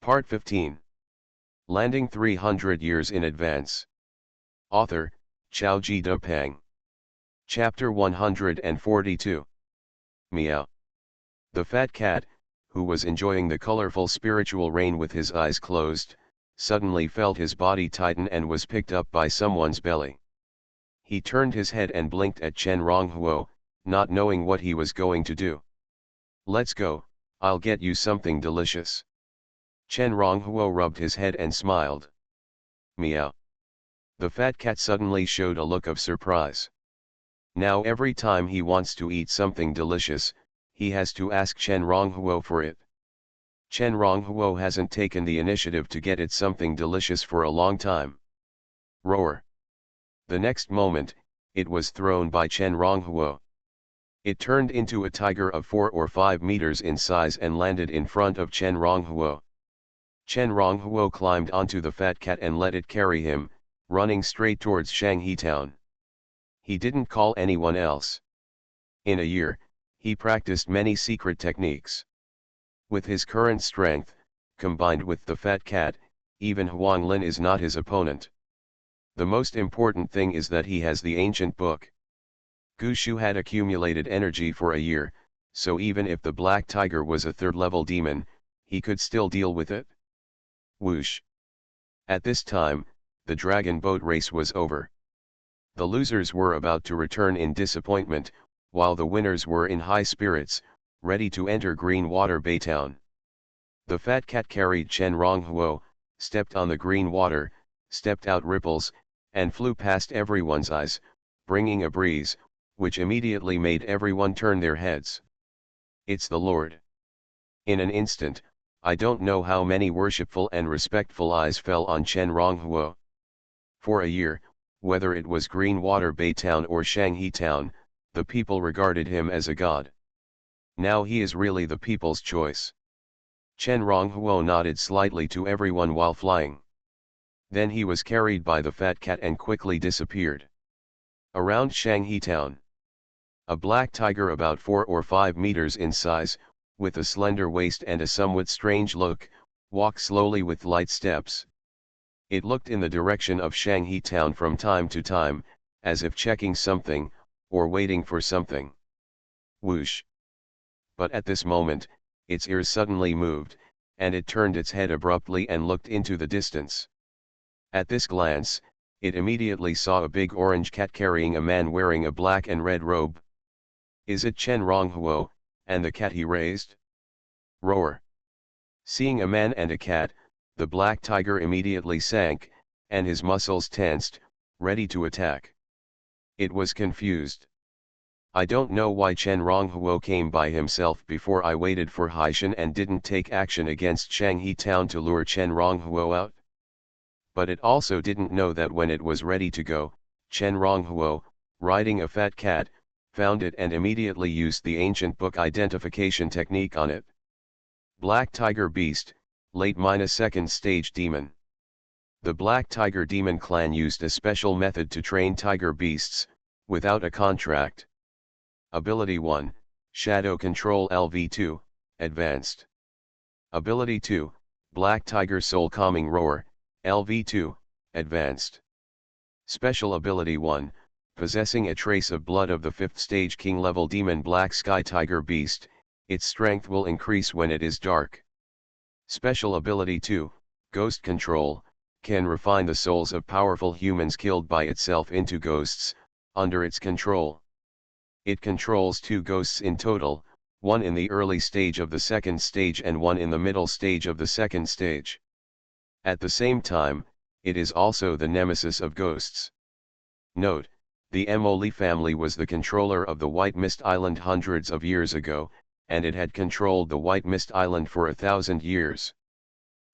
Part 15. Landing 300 years in advance. Author, Xiaoji Depeng. Chapter 142. Meow. The fat cat, who was enjoying the colorful spiritual rain with his eyes closed, suddenly felt his body tighten and was picked up by someone's belly. He turned his head and blinked at Chen Ronghuo, not knowing what he was going to do. "Let's go, I'll get you something delicious." Chen Ronghuo rubbed his head and smiled. Meow. The fat cat suddenly showed a look of surprise. Now every time he wants to eat something delicious, he has to ask Chen Ronghuo for it. Chen Ronghuo hasn't taken the initiative to get it something delicious for a long time. Roar. The next moment, it was thrown by Chen Ronghuo. It turned into a tiger of 4 or 5 meters in size and landed in front of Chen Ronghuo. Chen Ronghuo climbed onto the fat cat and let it carry him, running straight towards Shanghe town. He didn't call anyone else. In a year, he practiced many secret techniques. With his current strength, combined with the fat cat, even Huang Lin is not his opponent. The most important thing is that he has the ancient book. Gu Shu had accumulated energy for a year, so even if the black tiger was a third-level demon, he could still deal with it. Whoosh. At this time, the dragon boat race was over. The losers were about to return in disappointment, while the winners were in high spirits, ready to enter Green Water Bay Town. The fat cat carried Chen Ronghuo, stepped on the green water, stepped out ripples, and flew past everyone's eyes, bringing a breeze, which immediately made everyone turn their heads. "It's the Lord." In an instant, I don't know how many worshipful and respectful eyes fell on Chen Ronghuo. For a year, whether it was Green Water Bay Town or Shanghe Town, the people regarded him as a god. Now he is really the people's choice. Chen Ronghuo nodded slightly to everyone while flying. Then he was carried by the fat cat and quickly disappeared. Around Shanghe Town. A black tiger about 4 or 5 meters in size, with a slender waist and a somewhat strange look, walked slowly with light steps. It looked in the direction of Shanghe Town from time to time, as if checking something, or waiting for something. Whoosh. But at this moment, its ears suddenly moved, and it turned its head abruptly and looked into the distance. At this glance, it immediately saw a big orange cat carrying a man wearing a black and red robe. Is it Chen Ronghuo, and the cat he raised? Roar. Seeing a man and a cat, the black tiger immediately sank, and his muscles tensed, ready to attack. It was confused. I don't know why Chen Ronghuo came by himself before I waited for Haishan and didn't take action against Shanghe Town to lure Chen Ronghuo out. But it also didn't know that when it was ready to go, Chen Ronghuo, riding a fat cat, found it and immediately used the ancient book identification technique on it. Black Tiger Beast, late -2nd stage demon. The Black Tiger Demon clan used a special method to train tiger beasts, without a contract. Ability 1, Shadow Control LV2, Advanced. Ability 2, Black Tiger Soul Calming Roar, LV2, Advanced. Special Ability 1, possessing a trace of blood of the 5th stage king level demon Black Sky Tiger Beast, its strength will increase when it is dark. Special Ability 2, Ghost Control, can refine the souls of powerful humans killed by itself into ghosts, under its control. It controls 2 ghosts in total, one in the early stage of the 2nd stage and one in the middle stage of the 2nd stage. At the same time, it is also the nemesis of ghosts. Note, the Mole family was the controller of the White Mist Island hundreds of years ago, and it had controlled the White Mist Island for 1,000 years.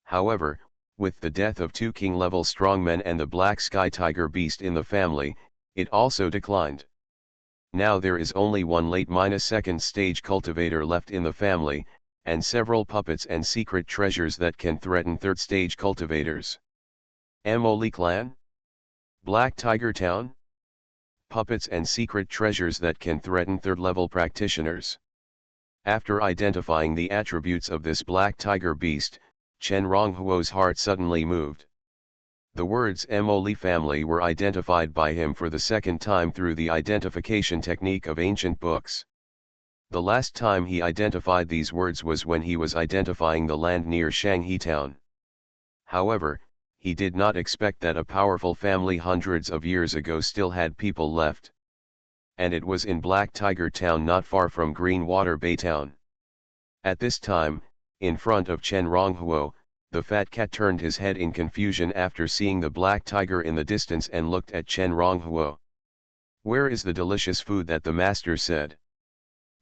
However, with the death of 2 king-level strongmen and the Black Sky Tiger Beast in the family, it also declined. Now there is only one late -2nd stage cultivator left in the family, and several puppets and secret treasures that can threaten 3rd stage cultivators. Mole Clan? Black Tiger Town? Puppets and secret treasures that can threaten 3rd-level practitioners. After identifying the attributes of this Black Tiger Beast, Chen Ronghuo's heart suddenly moved. The words Moli family were identified by him for the second time through the identification technique of ancient books. The last time he identified these words was when he was identifying the land near Shanghai town. However, he did not expect that a powerful family hundreds of years ago still had people left. And it was in Black Tiger Town, not far from Greenwater Bay Town. At this time, in front of Chen Ronghuo, the fat cat turned his head in confusion after seeing the black tiger in the distance and looked at Chen Ronghuo. "Where is the delicious food that the master said?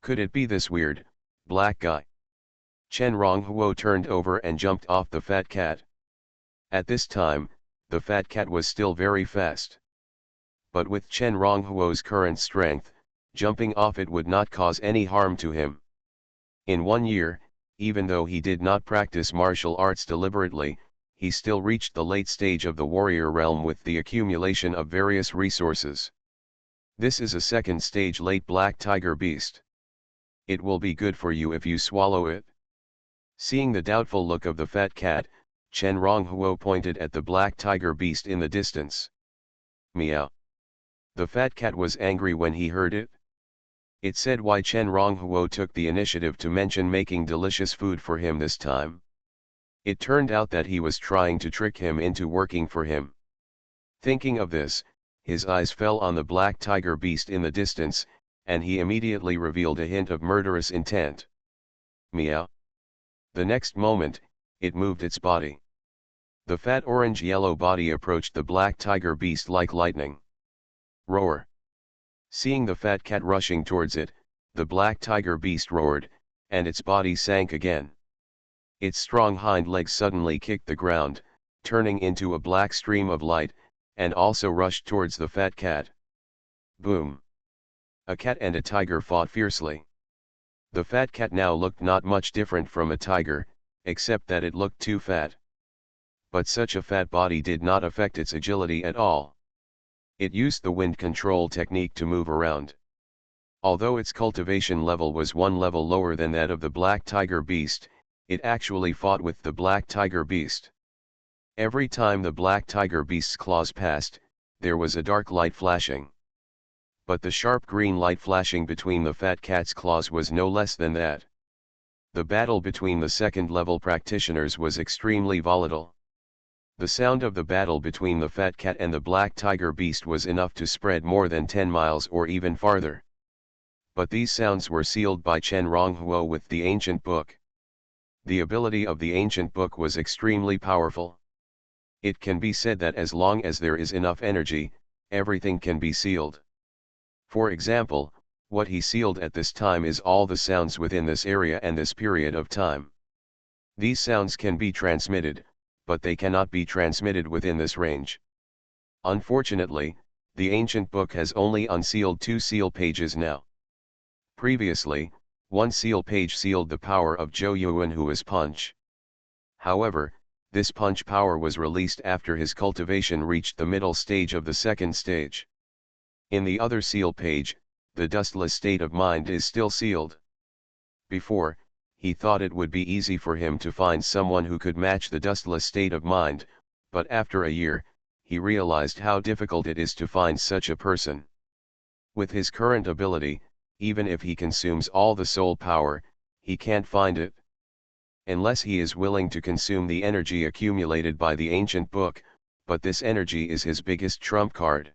Could it be this weird, black guy?" Chen Ronghuo turned over and jumped off the fat cat. At this time, the fat cat was still very fast. But with Chen Ronghuo's current strength, jumping off it would not cause any harm to him. In 1 year, even though he did not practice martial arts deliberately, he still reached the late stage of the warrior realm with the accumulation of various resources. This is a second stage late black tiger beast. It will be good for you if you swallow it. Seeing the doubtful look of the fat cat, Chen Ronghuo pointed at the black tiger beast in the distance. Meow. The fat cat was angry when he heard it. It said why Chen Ronghuo took the initiative to mention making delicious food for him this time. It turned out that he was trying to trick him into working for him. Thinking of this, his eyes fell on the black tiger beast in the distance, and he immediately revealed a hint of murderous intent. Meow. The next moment, it moved its body. The fat orange-yellow body approached the black tiger beast like lightning. Roar. Seeing the fat cat rushing towards it, the black tiger beast roared, and its body sank again. Its strong hind legs suddenly kicked the ground, turning into a black stream of light, and also rushed towards the fat cat. Boom! A cat and a tiger fought fiercely. The fat cat now looked not much different from a tiger, except that it looked too fat. But such a fat body did not affect its agility at all. It used the wind control technique to move around. Although its cultivation level was 1 level lower than that of the black tiger beast, it actually fought with the black tiger beast. Every time the black tiger beast's claws passed, there was a dark light flashing. But the sharp green light flashing between the fat cat's claws was no less than that. The battle between the second-level practitioners was extremely volatile. The sound of the battle between the fat cat and the black tiger beast was enough to spread more than 10 miles or even farther. But these sounds were sealed by Chen Ronghuo with the ancient book. The ability of the ancient book was extremely powerful. It can be said that as long as there is enough energy, everything can be sealed. For example, what he sealed at this time is all the sounds within this area and this period of time. These sounds can be transmitted, but they cannot be transmitted within this range. Unfortunately, the ancient book has only unsealed 2 seal pages now. Previously, 1 seal page sealed the power of Xuanhuan's punch. However, this punch power was released after his cultivation reached the middle stage of the second stage. In the other seal page, the dustless state of mind is still sealed. Before, he thought it would be easy for him to find someone who could match the dustless state of mind, but after a year, he realized how difficult it is to find such a person. With his current ability, even if he consumes all the soul power, he can't find it. Unless he is willing to consume the energy accumulated by the ancient book, but this energy is his biggest trump card.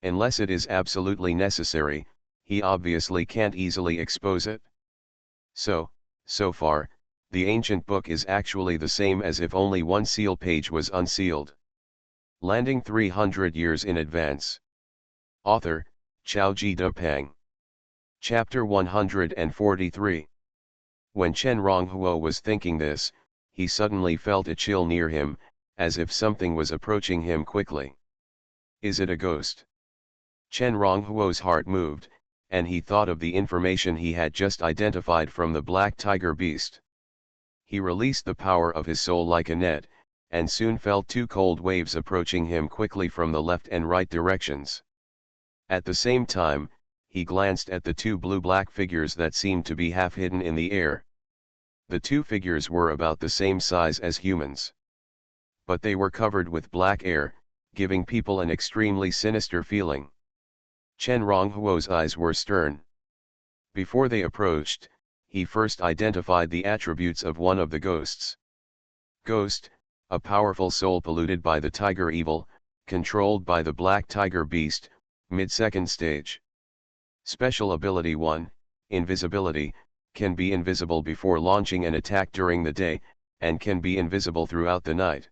Unless it is absolutely necessary, he obviously can't easily expose it. So far, the ancient book is actually the same as if only 1 seal page was unsealed. Landing 300 years in advance. Author, Xiaoji Depeng. Chapter 143. When Chen Ronghuo was thinking this, he suddenly felt a chill near him, as if something was approaching him quickly. Is it a ghost? Chen Ronghuo's heart moved, and he thought of the information he had just identified from the black tiger beast. He released the power of his soul like a net, and soon felt 2 cold waves approaching him quickly from the left and right directions. At the same time, he glanced at the 2 blue-black figures that seemed to be half hidden in the air. The two figures were about the same size as humans. But they were covered with black hair, giving people an extremely sinister feeling. Chen Ronghuo's eyes were stern. Before they approached, he first identified the attributes of one of the ghosts. Ghost, a powerful soul polluted by the tiger evil, controlled by the black tiger beast, mid-second stage. Special ability 1, Invisibility, can be invisible before launching an attack during the day, and can be invisible throughout the night.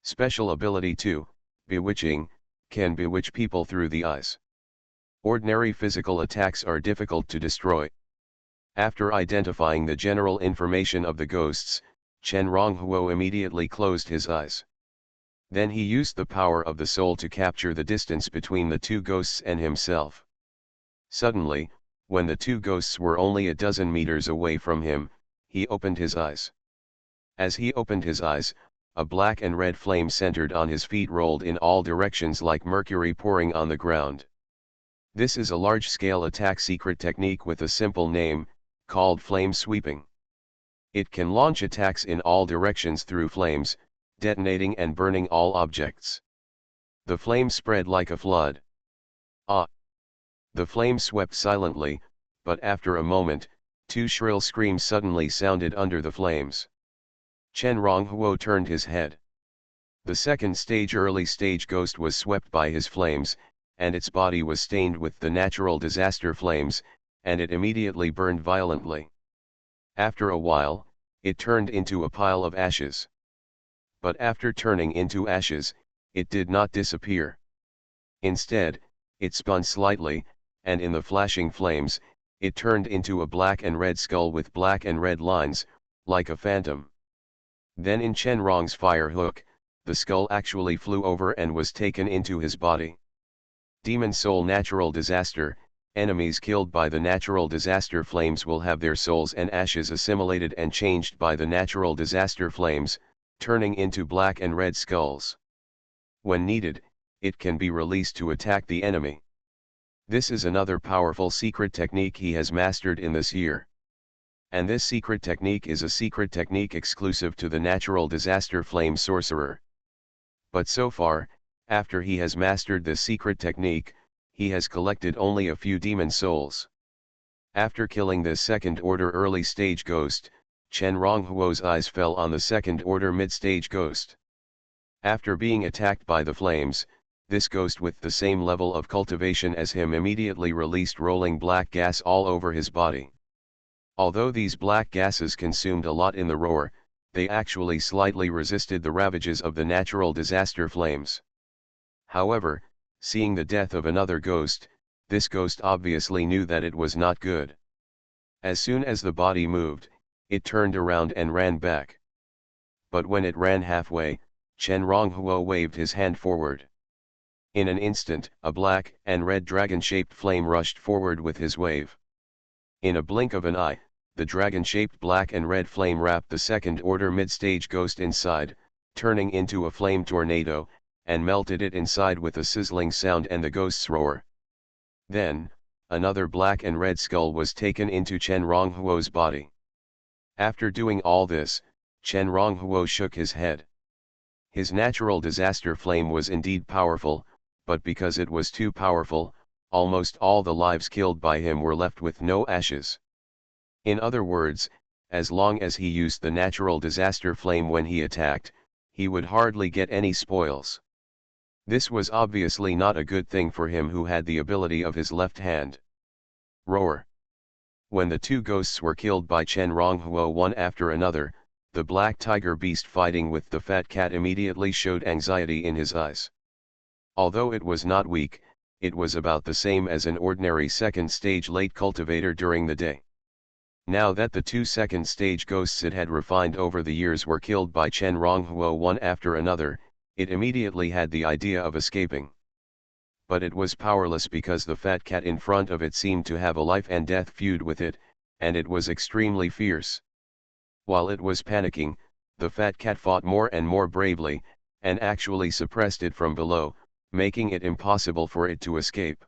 Special ability 2, Bewitching, can bewitch people through the eyes. Ordinary physical attacks are difficult to destroy. After identifying the general information of the ghosts, Chen Ronghuo immediately closed his eyes. Then he used the power of the soul to capture the distance between the two ghosts and himself. Suddenly, when the two ghosts were only a dozen meters away from him, he opened his eyes. As he opened his eyes, a black and red flame centered on his feet rolled in all directions like mercury pouring on the ground. This is a large-scale attack secret technique with a simple name, called flame sweeping. It can launch attacks in all directions through flames, detonating and burning all objects. The flame spread like a flood. Ah! The flame swept silently, but after a moment, two shrill screams suddenly sounded under the flames. Chen Ronghuo turned his head. The second stage early stage ghost was swept by his flames, and its body was stained with the natural disaster flames, and it immediately burned violently. After a while, it turned into a pile of ashes. But after turning into ashes, it did not disappear. Instead, it spun slightly, and in the flashing flames, it turned into a black and red skull with black and red lines, like a phantom. Then in Chen Rong's fire hook, the skull actually flew over and was taken into his body. Demon Soul Natural Disaster, enemies killed by the natural disaster flames will have their souls and ashes assimilated and changed by the natural disaster flames, turning into black and red skulls. When needed, it can be released to attack the enemy. This is another powerful secret technique he has mastered in this year. And this secret technique is a secret technique exclusive to the natural disaster flame sorcerer. But so far, after he has mastered this secret technique, he has collected only a few demon souls. After killing this second-order early-stage ghost, Chen Ronghuo's eyes fell on the second-order mid-stage ghost. After being attacked by the flames, this ghost with the same level of cultivation as him immediately released rolling black gas all over his body. Although these black gases consumed a lot in the roar, they actually slightly resisted the ravages of the natural disaster flames. However, seeing the death of another ghost, this ghost obviously knew that it was not good. As soon as the body moved, it turned around and ran back. But when it ran halfway, Chen Ronghuo waved his hand forward. In an instant, a black and red dragon-shaped flame rushed forward with his wave. In a blink of an eye, the dragon-shaped black and red flame wrapped the second-order mid-stage ghost inside, turning into a flame tornado, and melted it inside with a sizzling sound and the ghost's roar. Then, another black and red skull was taken into Chen Ronghuo's body. After doing all this, Chen Ronghuo shook his head. His natural disaster flame was indeed powerful, but because it was too powerful, almost all the lives killed by him were left with no ashes. In other words, as long as he used the natural disaster flame when he attacked, he would hardly get any spoils. This was obviously not a good thing for him who had the ability of his left hand. Roar. When the two ghosts were killed by Chen Ronghuo one after another, the black tiger beast fighting with the fat cat immediately showed anxiety in his eyes. Although it was not weak, it was about the same as an ordinary second-stage late cultivator during the day. Now that the two second-stage ghosts it had refined over the years were killed by Chen Ronghuo one after another, it immediately had the idea of escaping. But it was powerless because the fat cat in front of it seemed to have a life and death feud with it, and it was extremely fierce. While it was panicking, the fat cat fought more and more bravely, and actually suppressed it from below, making it impossible for it to escape.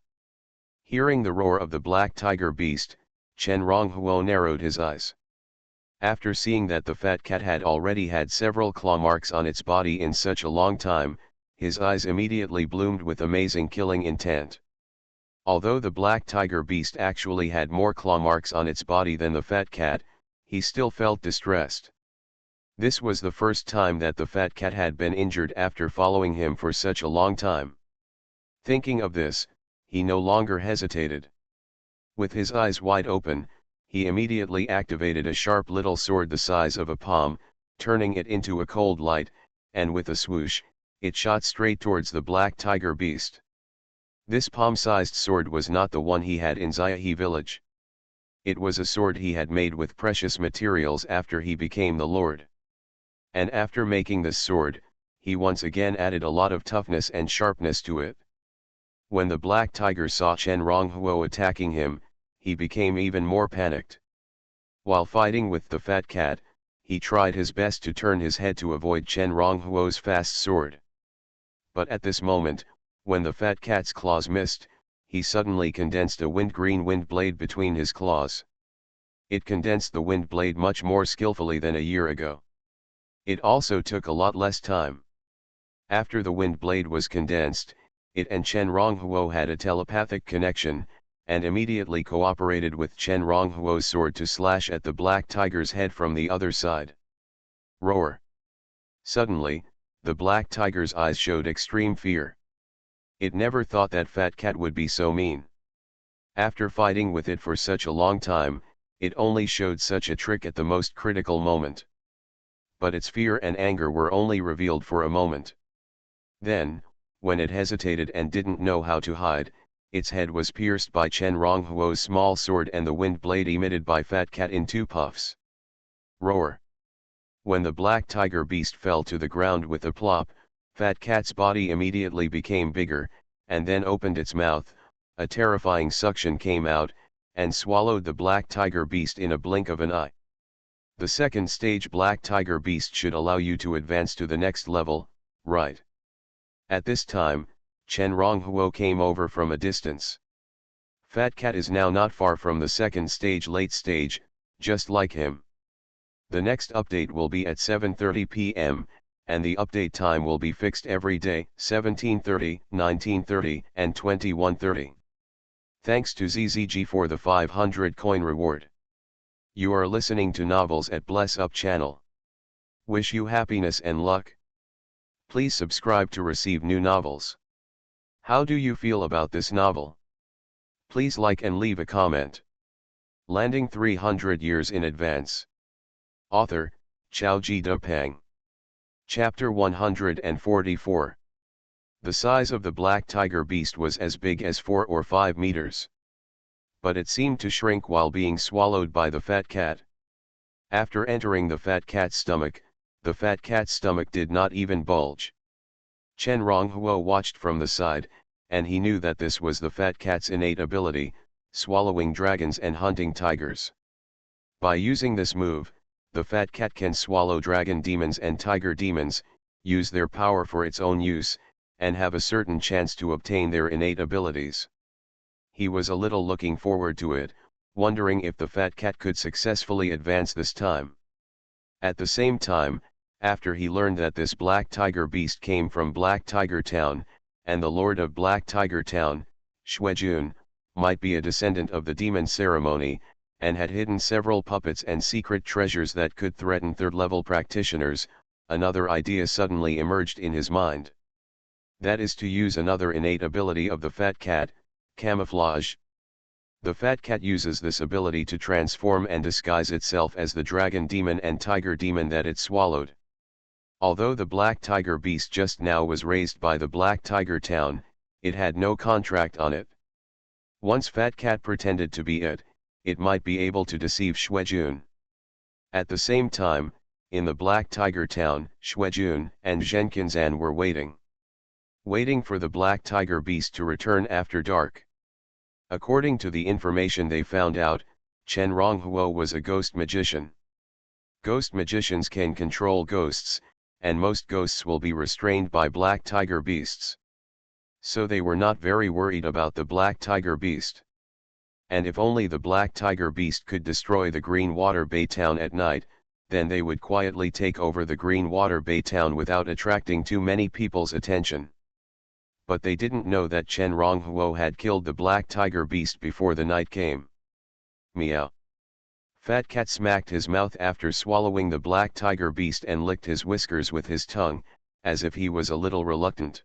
Hearing the roar of the black tiger beast, Chen Ronghuo narrowed his eyes. After seeing that the fat cat had already had several claw marks on its body in such a long time, his eyes immediately bloomed with amazing killing intent. Although the black tiger beast actually had more claw marks on its body than the fat cat, he still felt distressed. This was the first time that the fat cat had been injured after following him for such a long time. Thinking of this, he no longer hesitated. With his eyes wide open, he immediately activated a sharp little sword the size of a palm, turning it into a cold light, and with a swoosh, it shot straight towards the black tiger beast. This palm-sized sword was not the one he had in Xiahe village. It was a sword he had made with precious materials after he became the lord. And after making this sword, he once again added a lot of toughness and sharpness to it. When the black tiger saw Chen Ronghuo attacking him, he became even more panicked. While fighting with the fat cat, he tried his best to turn his head to avoid Chen Ronghuo's fast sword. But at this moment, when the fat cat's claws missed, he suddenly condensed a wind-green wind blade between his claws. It condensed the wind blade much more skillfully than a year ago. It also took a lot less time. After the wind blade was condensed, it and Chen Ronghuo had a telepathic connection, and immediately cooperated with Chen Ronghuo's sword to slash at the black tiger's head from the other side. Roar! Suddenly, the black tiger's eyes showed extreme fear. It never thought that fat cat would be so mean. After fighting with it for such a long time, it only showed such a trick at the most critical moment. But its fear and anger were only revealed for a moment. Then, when it hesitated and didn't know how to hide, its head was pierced by Chen Ronghuo's small sword and the wind blade emitted by fat cat in 2 puffs. Roar! When the black tiger beast fell to the ground with a plop, fat cat's body immediately became bigger, and then opened its mouth, a terrifying suction came out, and swallowed the black tiger beast in a blink of an eye. The second stage black tiger beast should allow you to advance to the next level, right? At this time, Chen Ronghuo came over from a distance. Fat cat is now not far from the second stage late stage, just like him. The next update will be at 7:30 p.m., and the update time will be fixed every day, 17:30, 19:30, and 21:30. Thanks to ZZG for the 500 coin reward. You are listening to Novels at Bless Up channel. Wish you happiness and luck. Please subscribe to receive new novels. How do you feel about this novel? Please like and leave a comment. Landing 300 years in advance. Author, Xiaoji Depeng. Chapter 144. The size of the black tiger beast was as big as 4 or 5 meters. But it seemed to shrink while being swallowed by the fat cat. After entering the fat cat's stomach, the fat cat's stomach did not even bulge. Chen Ronghuo watched from the side, and he knew that this was the fat cat's innate ability, swallowing dragons and hunting tigers. By using this move, the fat cat can swallow dragon demons and tiger demons, use their power for its own use, and have a certain chance to obtain their innate abilities. He was a little looking forward to it, wondering if the fat cat could successfully advance this time. At the same time, after he learned that this black tiger beast came from Black Tiger Town, and the lord of Black Tiger Town, Xuanhuan, might be a descendant of the demon ceremony, and had hidden several puppets and secret treasures that could threaten third-level practitioners, another idea suddenly emerged in his mind. That is to use another innate ability of the fat cat, camouflage. The fat cat uses this ability to transform and disguise itself as the dragon demon and tiger demon that it swallowed. Although the black tiger beast just now was raised by the Black Tiger Town, it had no contract on it. Once fat cat pretended to be it, it might be able to deceive Xuanhuan. At the same time, in the Black Tiger Town, Xuanhuan and Zhenkinzan were waiting for the black tiger beast to return after dark. According to the information they found out, Chen Ronghuo was a ghost magician. Ghost magicians can control ghosts, and most ghosts will be restrained by black tiger beasts. So they were not very worried about the black tiger beast. and if only the black tiger beast could destroy the Green Water Bay town at night, then they would quietly take over the Green Water Bay town without attracting too many people's attention. But they didn't know that Chen Ronghuo had killed the black tiger beast before the night came. Meow. Fat Cat smacked his mouth after swallowing the black tiger beast and licked his whiskers with his tongue, as if he was a little reluctant.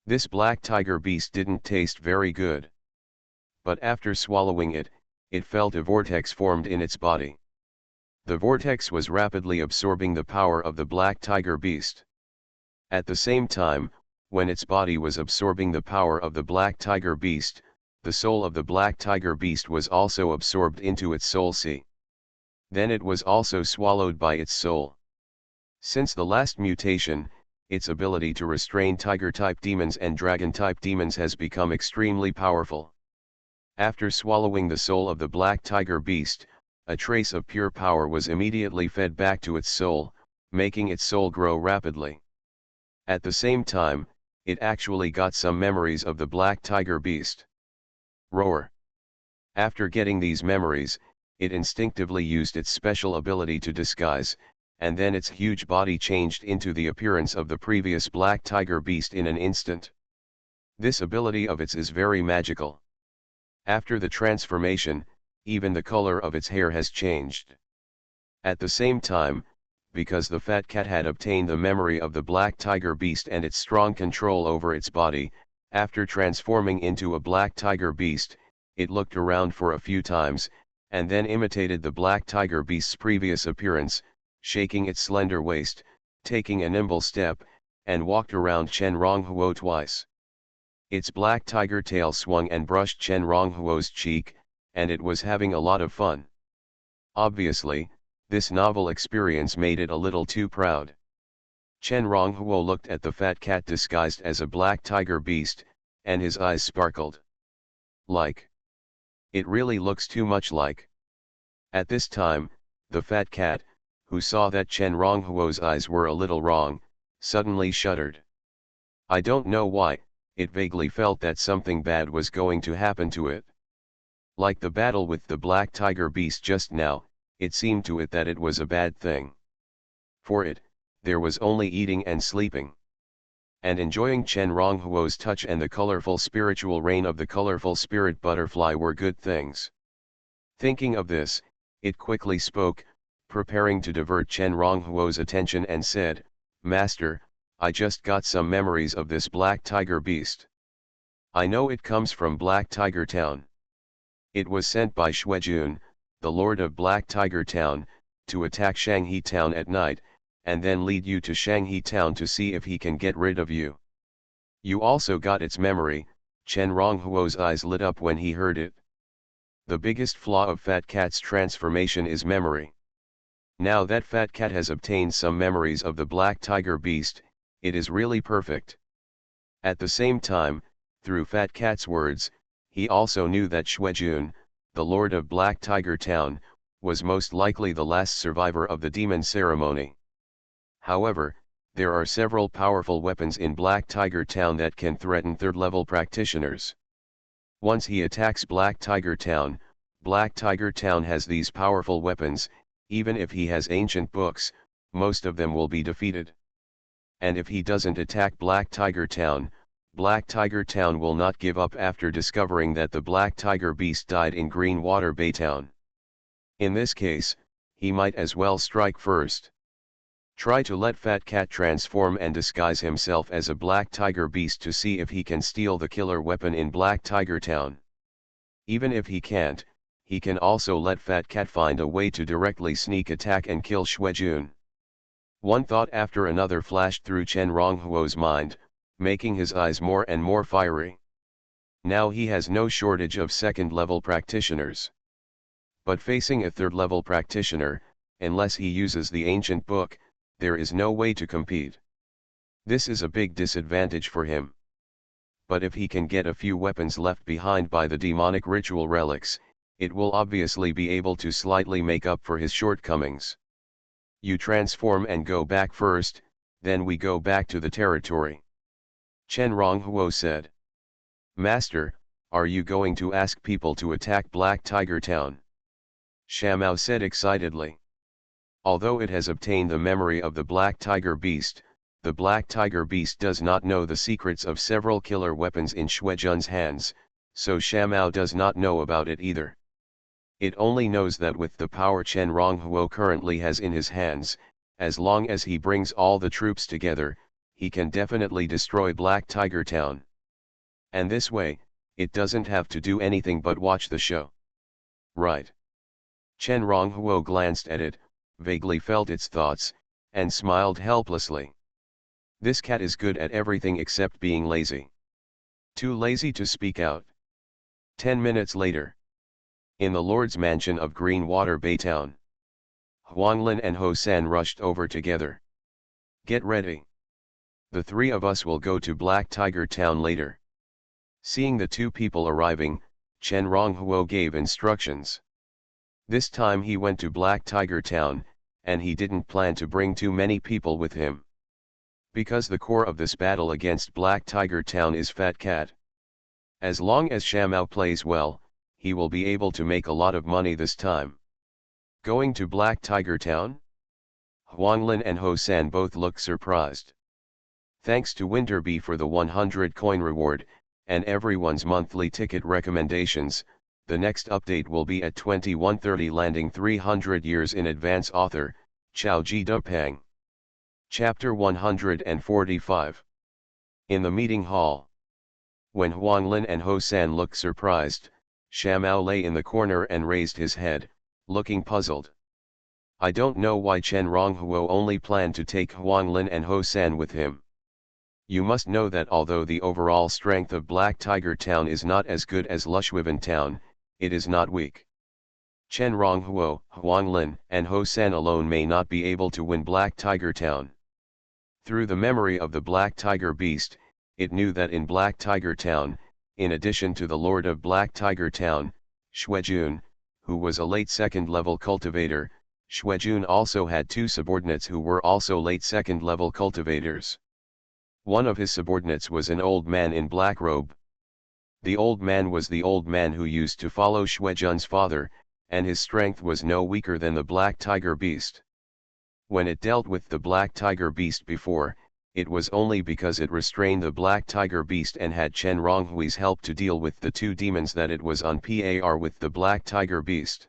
This black tiger beast didn't taste very good. But after swallowing it, it felt a vortex formed in its body. The vortex was rapidly absorbing the power of the black tiger beast. At the same time, when its body was absorbing the power of the black tiger beast, the soul of the black tiger beast was also absorbed into its soul sea. Then it was also swallowed by its soul. Since the last mutation, its ability to restrain tiger-type demons and dragon-type demons has become extremely powerful. After swallowing the soul of the black tiger beast, a trace of pure power was immediately fed back to its soul, making its soul grow rapidly. At the same time, it actually got some memories of the black tiger beast. Roar. After getting these memories, it instinctively used its special ability to disguise, and then its huge body changed into the appearance of the previous black tiger beast in an instant. This ability of its is very magical. After the transformation, even the color of its hair has changed. At the same time, because the fat cat had obtained the memory of the black tiger beast and its strong control over its body, after transforming into a black tiger beast, it looked around for a few times, and then imitated the black tiger beast's previous appearance, shaking its slender waist, taking a nimble step, and walked around Chen Ronghuo twice. Its black tiger tail swung and brushed Chen Ronghuo's cheek, and it was having a lot of fun. Obviously, this novel experience made it a little too proud. Chen Ronghuo looked at the fat cat disguised as a black tiger beast, and his eyes sparkled. Like. It really looks too much like. At this time, the fat cat, who saw that Chen Ronghuo's eyes were a little wrong, suddenly shuddered. I don't know why, it vaguely felt that something bad was going to happen to it. Like the battle with the black tiger beast just now, it seemed to it that it was a bad thing. For it, there was only eating and sleeping. And enjoying Chen Ronghuo's touch and the colorful spiritual rain of the colorful spirit butterfly were good things. Thinking of this, it quickly spoke, preparing to divert Chen Ronghuo's attention and said, Master, I just got some memories of this black tiger beast. I know it comes from Black Tiger Town. It was sent by Xuanhuan, the Lord of Black Tiger Town, to attack Shanghe Town at night, and then lead you to Shanghe Town to see if he can get rid of you. You also got its memory. Chen Ronghuo's eyes lit up when he heard it. The biggest flaw of Fat Cat's transformation is memory. Now that Fat Cat has obtained some memories of the Black Tiger Beast, it is really perfect. At the same time, through Fat Cat's words, he also knew that Xuanhuan, the Lord of Black Tiger Town, was most likely the last survivor of the demon ceremony. However, there are several powerful weapons in Black Tiger Town that can threaten third-level practitioners. Once he attacks Black Tiger Town has these powerful weapons. Even if he has ancient books, most of them will be defeated. And if he doesn't attack Black Tiger Town will not give up after discovering that the Black Tiger Beast died in Green Water Bay Town. In this case, he might as well strike first. Try to let Fat Cat transform and disguise himself as a Black Tiger Beast to see if he can steal the killer weapon in Black Tiger Town. Even if he can't, he can also let Fat Cat find a way to directly sneak attack and kill Xuanhuan. One thought after another flashed through Chen Ronghuo's mind, making his eyes more and more fiery. Now he has no shortage of second-level practitioners. But facing a third-level practitioner, unless he uses the ancient book, there is no way to compete. This is a big disadvantage for him. But if he can get a few weapons left behind by the demonic ritual relics, it will obviously be able to slightly make up for his shortcomings. You transform and go back first, then we go back to the territory. Chen Ronghuo said. Master, Are you going to ask people to attack Black Tiger Town? Xiaomao said excitedly. Although it has obtained the memory of the Black Tiger Beast, the Black Tiger Beast does not know the secrets of several killer weapons in Xuejun's hands, so Xiaomao does not know about it either. It only knows that with the power Chen Ronghuo currently has in his hands, as long as he brings all the troops together, he can definitely destroy Black Tiger Town. And this way, it doesn't have to do anything but watch the show. Right. Chen Ronghuo glanced at it, vaguely felt its thoughts, and smiled helplessly. This cat is good at everything except being lazy. Too lazy to speak out. 10 minutes later. In the Lord's mansion of Greenwater Baytown. Huanglin and Hosan rushed over together. Get ready. The three of us will go to Black Tiger Town later. Seeing the two people arriving, Chen Ronghuo gave instructions. This time he went to Black Tiger Town, and he didn't plan to bring too many people with him. Because the core of this battle against Black Tiger Town is Fat Cat. As long as Xiaomao plays well, he will be able to make a lot of money this time. Going to Black Tiger Town? Huanglin and Hosan both looked surprised. Thanks to Winterby for the 100 coin reward, and everyone's monthly ticket recommendations, the next update will be at 21:30 landing 300 years in advance. Author, Xiaoji Dupeng. Chapter 145. In the meeting hall. When Huanglin and Hosan looked surprised, Xiaomao lay in the corner and raised his head, looking puzzled. I don't know why Chen Ronghuo only planned to take Huanglin and Hosan with him. You must know that although the overall strength of Black Tiger Town is not as good as Lushwiven Town, it is not weak. Chen Ronghuo, Huanglin, and Hosan alone may not be able to win Black Tiger Town. Through the memory of the Black Tiger Beast, it knew that in Black Tiger Town, in addition to the Lord of Black Tiger Town, Xuejun, who was a late second level cultivator, Xuejun also had two subordinates who were also late second level cultivators. One of his subordinates was an old man in black robe. The old man was the old man who used to follow Xuejun's father, and his strength was no weaker than the Black Tiger Beast. When it dealt with the Black Tiger Beast before, it was only because it restrained the Black Tiger Beast and had Chen Ronghui's help to deal with the two demons that it was on par with the Black Tiger Beast.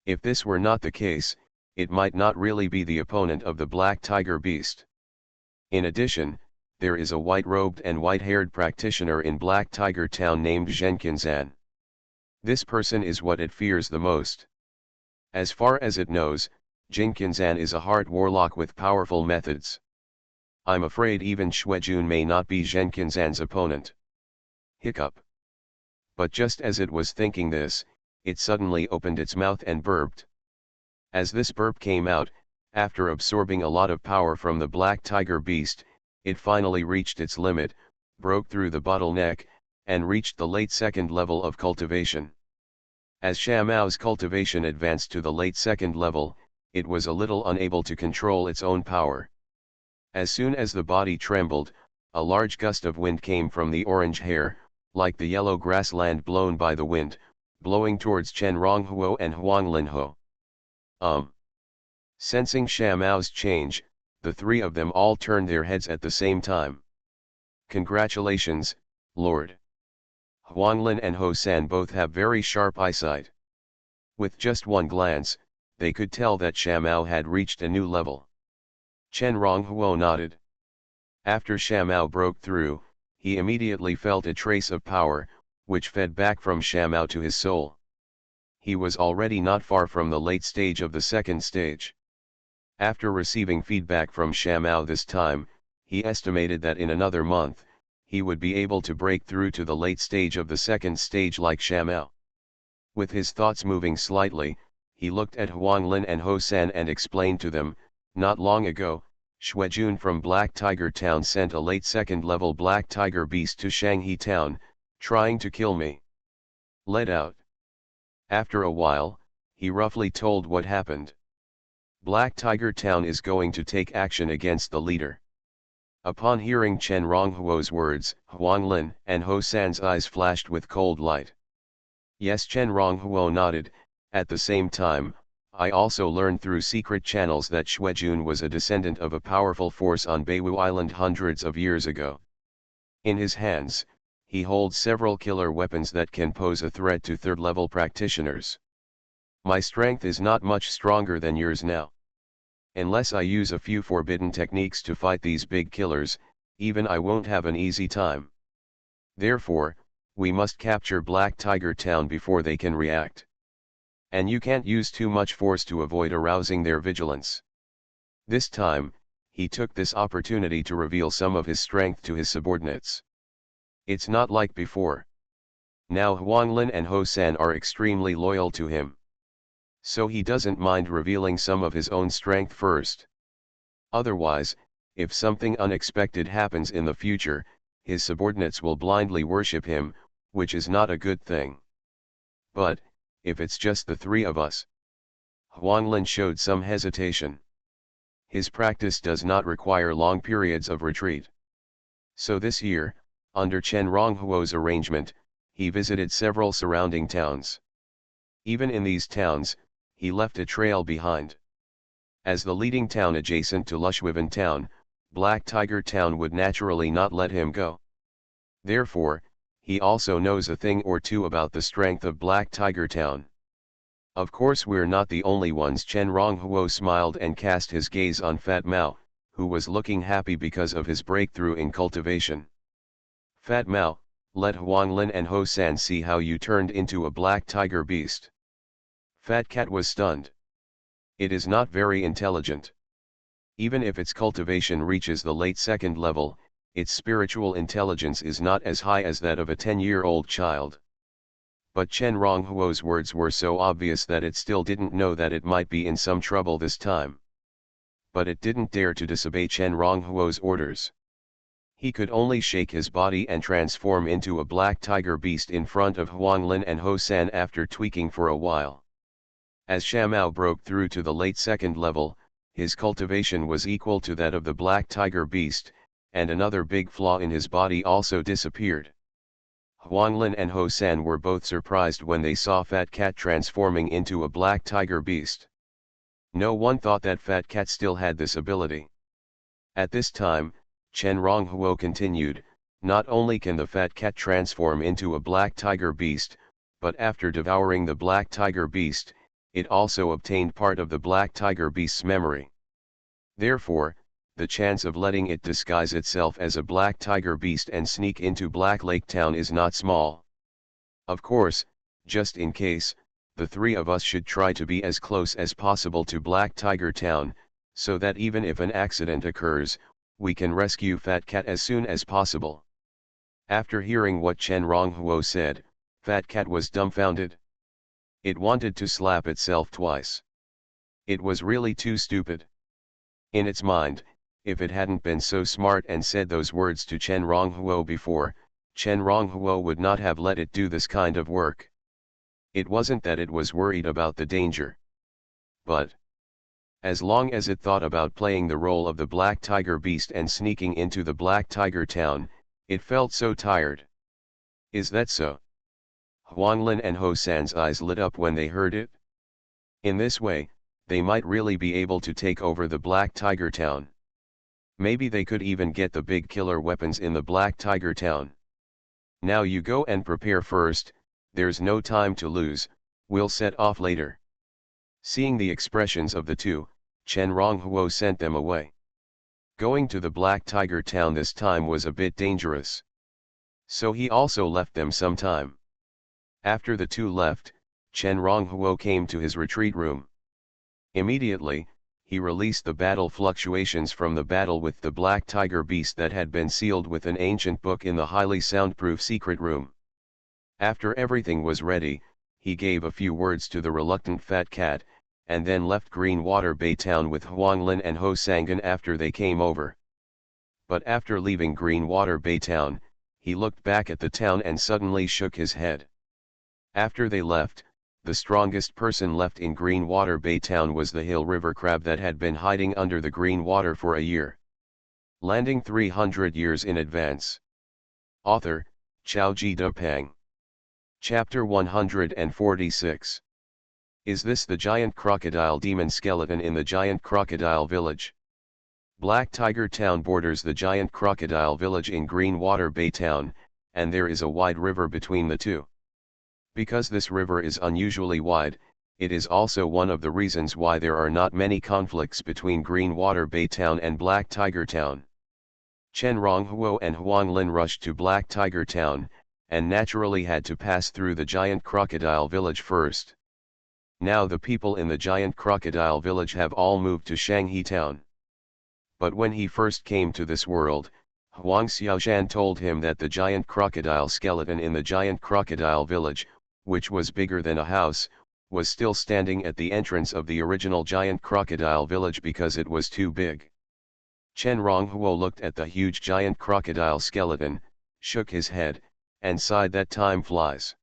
If this were not the case, it might not really be the opponent of the Black Tiger Beast. In addition, there is a white-robed and white-haired practitioner in Black Tiger Town named Zhenkinzan. This person is what it fears the most. As far as it knows, Zhenkinzan is a heart warlock with powerful methods. I'm afraid even Xuejun may not be Zhenkinzan's opponent. Hiccup. But just as it was thinking this, it suddenly opened its mouth and burped. As this burp came out, after absorbing a lot of power from the Black Tiger Beast, it finally reached its limit, broke through the bottleneck, and reached the late second level of cultivation. As Xiaomao's cultivation advanced to the late second level, it was a little unable to control its own power. As soon as the body trembled, a large gust of wind came from the orange hair, like the yellow grassland blown by the wind, blowing towards Chen Ronghuo and Huanglin Ho. Sensing Xiaomao's change, the three of them all turned their heads at the same time. Congratulations, Lord. Huanglin and Hosan both have very sharp eyesight. With just one glance, they could tell that Xiaomao had reached a new level. Chen Ronghuo nodded. After Xiaomao broke through, he immediately felt a trace of power, which fed back from Xiaomao to his soul. He was already not far from the late stage of the second stage. After receiving feedback from Xiaomao this time, he estimated that in another month, he would be able to break through to the late stage of the second stage like Xiaomao. With his thoughts moving slightly, he looked at Huanglin and Hosan and explained to them, not long ago, Xuejun from Black Tiger Town sent a late second level Black Tiger Beast to Shanghai Town, trying to kill me. Let out. After a while, he roughly told what happened. Black Tiger Town is going to take action against the leader. Upon hearing Chen Ronghuo's words, Huanglin and Ho San's eyes flashed with cold light. Yes, Chen Ronghuo nodded. At the same time, I also learned through secret channels that Xuejun was a descendant of a powerful force on Beiwu Island hundreds of years ago. In his hands, he holds several killer weapons that can pose a threat to third-level practitioners. My strength is not much stronger than yours now. Unless I use a few forbidden techniques to fight these big killers, even I won't have an easy time. Therefore, we must capture Black Tiger Town before they can react. And you can't use too much force to avoid arousing their vigilance. This time, he took this opportunity to reveal some of his strength to his subordinates. It's not like before. Now Huanglin and Ho San are extremely loyal to him. So he doesn't mind revealing some of his own strength first. Otherwise, if something unexpected happens in the future, his subordinates will blindly worship him, which is not a good thing. But, if it's just the three of us. Huanglin showed some hesitation. His practice does not require long periods of retreat. So this year, under Chen Ronghuo's arrangement, he visited several surrounding towns. Even in these towns, he left a trail behind. As the leading town adjacent to Lushwiven Town, Black Tiger Town would naturally not let him go. Therefore, he also knows a thing or two about the strength of Black Tiger Town. Of course we're not the only ones. Chen Ronghuo smiled and cast his gaze on Fat Mao, who was looking happy because of his breakthrough in cultivation. Fat Mao, let Huanglin and Ho San see how you turned into a black tiger beast. Fat Cat was stunned. It is not very intelligent. Even if its cultivation reaches the late second level, its spiritual intelligence is not as high as that of a 10-year-old child. But Chen Ronghuo's words were so obvious that it still didn't know that it might be in some trouble this time. But it didn't dare to disobey Chen Ronghuo's orders. He could only shake his body and transform into a black tiger beast in front of Huanglin and Ho San after tweaking for a while. As Shamao broke through to the late second level, his cultivation was equal to that of the black tiger beast, and another big flaw in his body also disappeared. Huanglin and Ho San were both surprised when they saw Fat Cat transforming into a black tiger beast. No one thought that Fat Cat still had this ability. At this time, Chen Ronghuo continued, not only can the Fat Cat transform into a black tiger beast, but after devouring the black tiger beast, it also obtained part of the black tiger beast's memory. Therefore, the chance of letting it disguise itself as a black tiger beast and sneak into Black Lake Town is not small. Of course, just in case, the three of us should try to be as close as possible to Black Tiger Town, so that even if an accident occurs, we can rescue Fat Cat as soon as possible. After hearing what Chen Ronghuo said, Fat Cat was dumbfounded. It wanted to slap itself twice. It was really too stupid. In its mind, if it hadn't been so smart and said those words to Chen Ronghuo before, Chen Ronghuo would not have let it do this kind of work. It wasn't that it was worried about the danger. But as long as it thought about playing the role of the Black Tiger Beast and sneaking into the Black Tiger Town, it felt so tired. Is that so? Huanglin and Ho San's eyes lit up when they heard it. In this way, they might really be able to take over the Black Tiger Town. Maybe they could even get the big killer weapons in the Black Tiger Town. Now you go and prepare first, there's no time to lose, we'll set off later. Seeing the expressions of the two, Chen Ronghuo sent them away. Going to the Black Tiger Town this time was a bit dangerous. So he also left them some time. After the two left, Chen Ronghuo came to his retreat room. Immediately, he released the battle fluctuations from the battle with the Black Tiger Beast that had been sealed with an ancient book in the highly soundproof secret room. After everything was ready, he gave a few words to the reluctant Fat Cat, and then left Greenwater Bay Town with Huanglin and Ho Sangan after they came over. But after leaving Greenwater Bay Town, he looked back at the town and suddenly shook his head. After they left, the strongest person left in Greenwater Bay Town was the hill river crab that had been hiding under the green water for a year. Landing 300 years in advance. Author, Xiaoji Depeng. Chapter 146. Is this the giant crocodile demon skeleton in the giant crocodile village? Black Tiger Town borders the giant crocodile village in Greenwater Bay Town, and there is a wide river between the two. Because this river is unusually wide, it is also one of the reasons why there are not many conflicts between Greenwater Bay Town and Black Tiger Town. Chen Ronghuo and Huang Lin rushed to Black Tiger Town, and naturally had to pass through the giant crocodile village first. Now the people in the giant crocodile village have all moved to Shanghai Town. But when he first came to this world, Huang Xiaoshan told him that the giant crocodile skeleton in the giant crocodile village, which was bigger than a house, was still standing at the entrance of the original giant crocodile village because it was too big. Chen Ronghuo looked at the huge giant crocodile skeleton, shook his head, and sighed that time flies.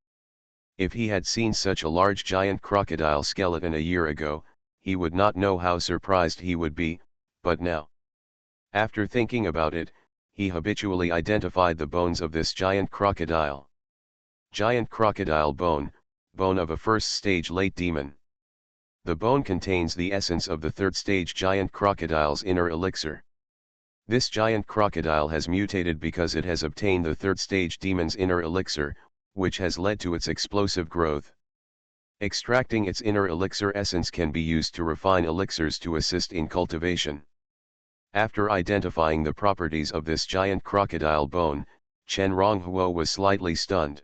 If he had seen such a large giant crocodile skeleton a year ago, he would not know how surprised he would be, but now. After thinking about it, he habitually identified the bones of this giant crocodile. Giant crocodile bone, bone of a first-stage late demon. The bone contains the essence of the third-stage giant crocodile's inner elixir. This giant crocodile has mutated because it has obtained the third-stage demon's inner elixir, which has led to its explosive growth. Extracting its inner elixir essence can be used to refine elixirs to assist in cultivation. After identifying the properties of this giant crocodile bone, Chen Ronghuo was slightly stunned.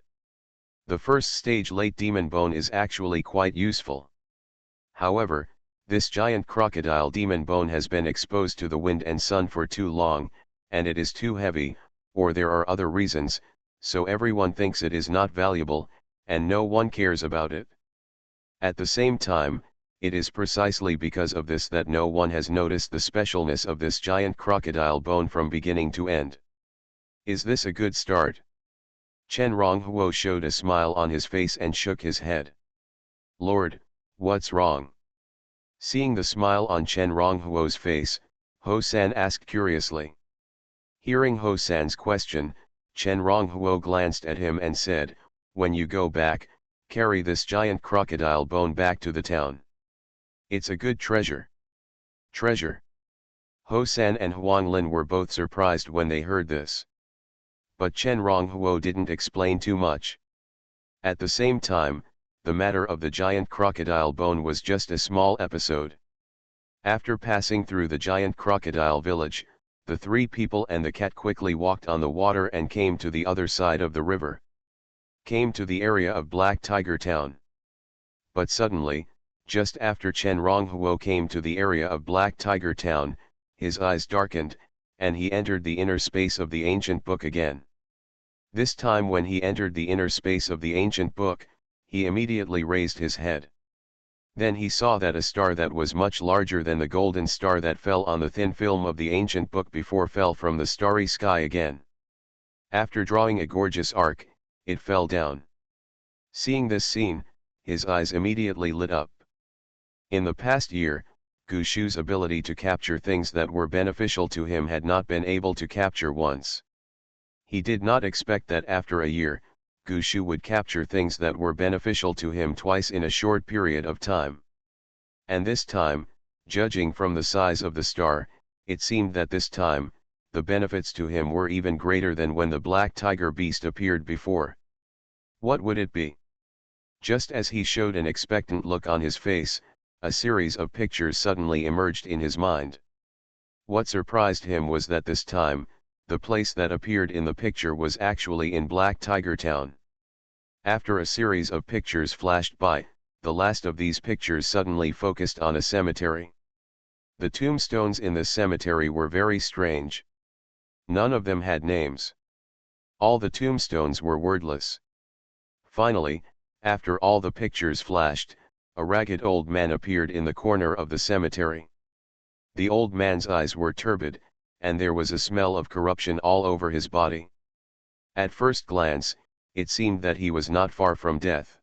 The first stage late demon bone is actually quite useful. However, this giant crocodile demon bone has been exposed to the wind and sun for too long, and it is too heavy, or there are other reasons, so everyone thinks it is not valuable, and no one cares about it. At the same time, it is precisely because of this that no one has noticed the specialness of this giant crocodile bone from beginning to end. Is this a good start? Chen Ronghuo showed a smile on his face and shook his head. Lord, what's wrong? Seeing the smile on Chen Ronghuo's face, Ho San asked curiously. Hearing Ho San's question, Chen Ronghuo glanced at him and said, when you go back, carry this giant crocodile bone back to the town. It's a good treasure. Treasure. Ho San and Huang Lin were both surprised when they heard this. But Chen Ronghuo didn't explain too much. At the same time, the matter of the giant crocodile bone was just a small episode. After passing through the giant crocodile village, the three people and the cat quickly walked on the water and came to the other side of the river. Came to the area of Black Tiger Town. But suddenly, just after Chen Ronghuo came to the area of Black Tiger Town, his eyes darkened, and he entered the inner space of the ancient book again. This time when he entered the inner space of the ancient book, he immediately raised his head. Then he saw that a star that was much larger than the golden star that fell on the thin film of the ancient book before fell from the starry sky again. After drawing a gorgeous arc, it fell down. Seeing this scene, his eyes immediately lit up. In the past year, Gu Shu's ability to capture things that were beneficial to him had not been able to capture once. He did not expect that after a year, Gu Shu would capture things that were beneficial to him twice in a short period of time. And this time, judging from the size of the star, it seemed that this time, the benefits to him were even greater than when the black tiger beast appeared before. What would it be? Just as he showed an expectant look on his face, a series of pictures suddenly emerged in his mind. What surprised him was that this time, the place that appeared in the picture was actually in Black Tiger Town. After a series of pictures flashed by, the last of these pictures suddenly focused on a cemetery. The tombstones in this cemetery were very strange. None of them had names. All the tombstones were wordless. Finally, after all the pictures flashed, a ragged old man appeared in the corner of the cemetery. The old man's eyes were turbid, and there was a smell of corruption all over his body. At first glance, it seemed that he was not far from death.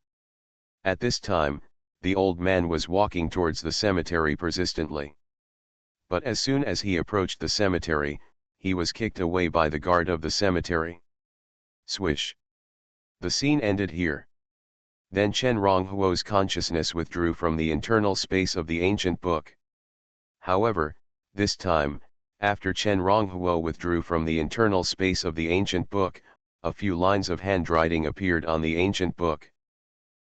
At this time, the old man was walking towards the cemetery persistently. But as soon as he approached the cemetery, he was kicked away by the guard of the cemetery. Swish. The scene ended here. Then Chen Ronghuo's consciousness withdrew from the internal space of the ancient book. However, this time, after Chen Ronghuo withdrew from the internal space of the ancient book, a few lines of handwriting appeared on the ancient book.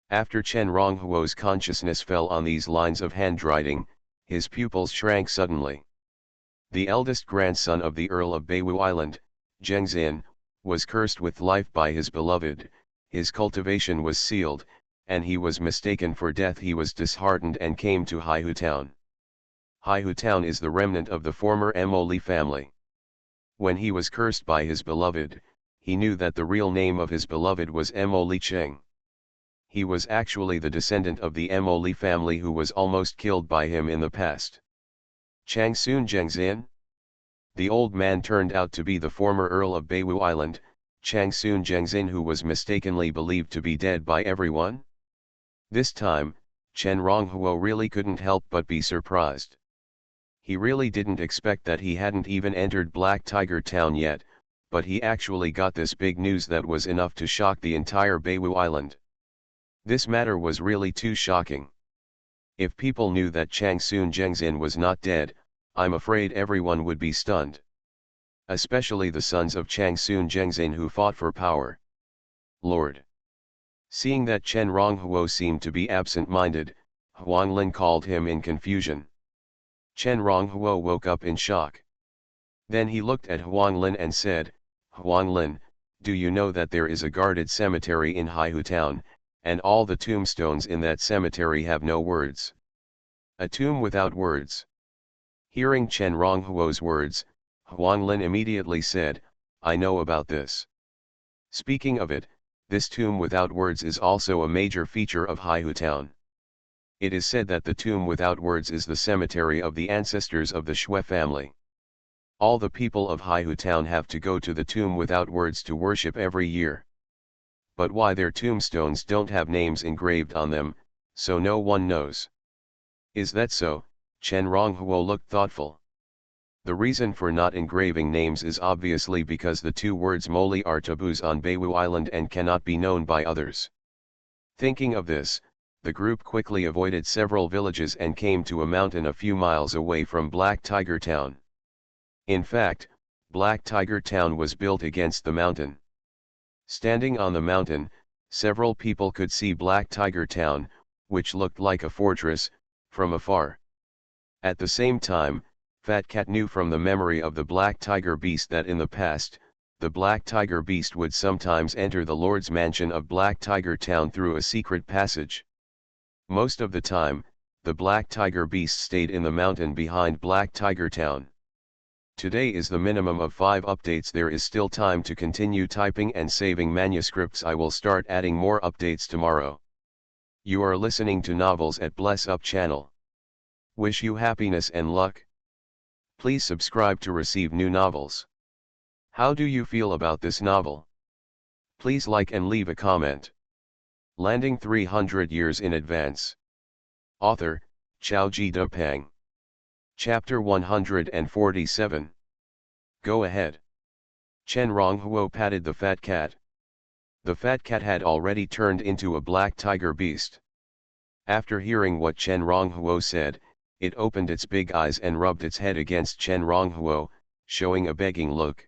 After Chen Ronghuo's consciousness fell on these lines of handwriting, his pupils shrank suddenly. The eldest grandson of the Earl of Beiwu Island, Zheng Xin, was cursed with life by his beloved, his cultivation was sealed, and he was mistaken for death. He was disheartened and came to Haihu Town. Haihu Town is the remnant of the former Emoli family. When he was cursed by his beloved, he knew that the real name of his beloved was Emoli Cheng. He was actually the descendant of the Emoli family who was almost killed by him in the past. Chang Sun Zhengzin? The old man turned out to be the former Earl of Beiwu Island, Chang Sun Zhengzin, who was mistakenly believed to be dead by everyone. This time, Chen Ronghuo really couldn't help but be surprised. He really didn't expect that. He hadn't even entered Black Tiger Town yet, but he actually got this big news that was enough to shock the entire Beiwu Island. This matter was really too shocking. If people knew that Chang Sun Zhengzin was not dead, I'm afraid everyone would be stunned. Especially the sons of Chang Sun Zhengzin who fought for power. Lord. Seeing that Chen Ronghuo seemed to be absent-minded, Huang Lin called him in confusion. Chen Ronghuo woke up in shock. Then he looked at Huang Lin and said, "Huang Lin, do you know that there is a guarded cemetery in Haihu Town, and all the tombstones in that cemetery have no words? A tomb without words." Hearing Chen Ronghuo's words, Huang Lin immediately said, "I know about this. Speaking of it, this tomb without words is also a major feature of Haihu Town. It is said that the tomb without words is the cemetery of the ancestors of the Shui family. All the people of Haihu Town have to go to the tomb without words to worship every year. But why their tombstones don't have names engraved on them, so no one knows." "Is that so?" Chen Ronghuo looked thoughtful. "The reason for not engraving names is obviously because the two words Moli are taboos on Beiwu Island and cannot be known by others." Thinking of this, the group quickly avoided several villages and came to a mountain a few miles away from Black Tiger Town. In fact, Black Tiger Town was built against the mountain. Standing on the mountain, several people could see Black Tiger Town, which looked like a fortress, from afar. At the same time, Fat Cat knew from the memory of the Black Tiger Beast that in the past, the Black Tiger Beast would sometimes enter the Lord's mansion of Black Tiger Town through a secret passage. Most of the time, the Black Tiger Beast stayed in the mountain behind Black Tiger Town. Today is the minimum of 5 updates. There is still time to continue typing and saving manuscripts. I will start adding more updates tomorrow. You are listening to Novels at Bless Up channel. Wish you happiness and luck. Please subscribe to receive new novels. How do you feel about this novel? Please like and leave a comment. Landing 300 Years in Advance. Author, Xiaoji Depeng. Chapter 147. Go ahead. Chen Ronghuo patted the fat cat. The fat cat had already turned into a black tiger beast. After hearing what Chen Ronghuo said, it opened its big eyes and rubbed its head against Chen Ronghuo, showing a begging look.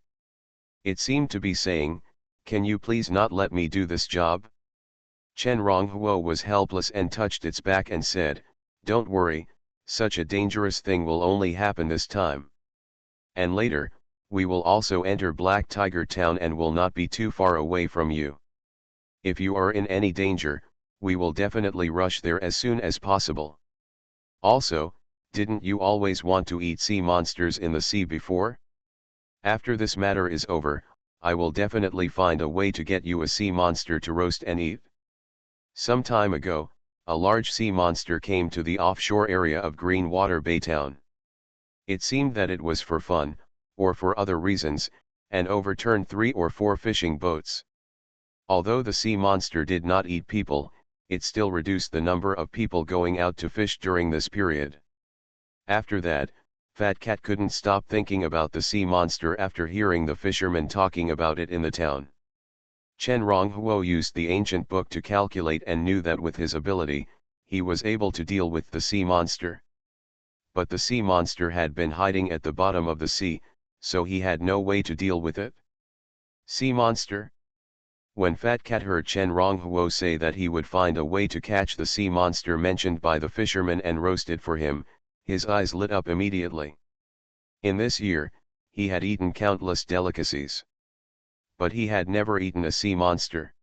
It seemed to be saying, "Can you please not let me do this job?" Chen Ronghuo was helpless and touched its back and said, "Don't worry, such a dangerous thing will only happen this time. And later, we will also enter Black Tiger Town and will not be too far away from you. If you are in any danger, we will definitely rush there as soon as possible. Also, didn't you always want to eat sea monsters in the sea before? After this matter is over, I will definitely find a way to get you a sea monster to roast and eat." Some time ago, a large sea monster came to the offshore area of Greenwater Bay Town. It seemed that it was for fun, or for other reasons, and overturned 3 or 4 fishing boats. Although the sea monster did not eat people, it still reduced the number of people going out to fish during this period. After that, Fat Cat couldn't stop thinking about the sea monster after hearing the fishermen talking about it in the town. Chen Ronghuo used the ancient book to calculate and knew that with his ability, he was able to deal with the sea monster. But the sea monster had been hiding at the bottom of the sea, so he had no way to deal with it. Sea monster? When Fat Cat heard Chen Ronghuo say that he would find a way to catch the sea monster mentioned by the fisherman and roast it for him, his eyes lit up immediately. In this year, he had eaten countless delicacies. But he had never eaten a sea monster.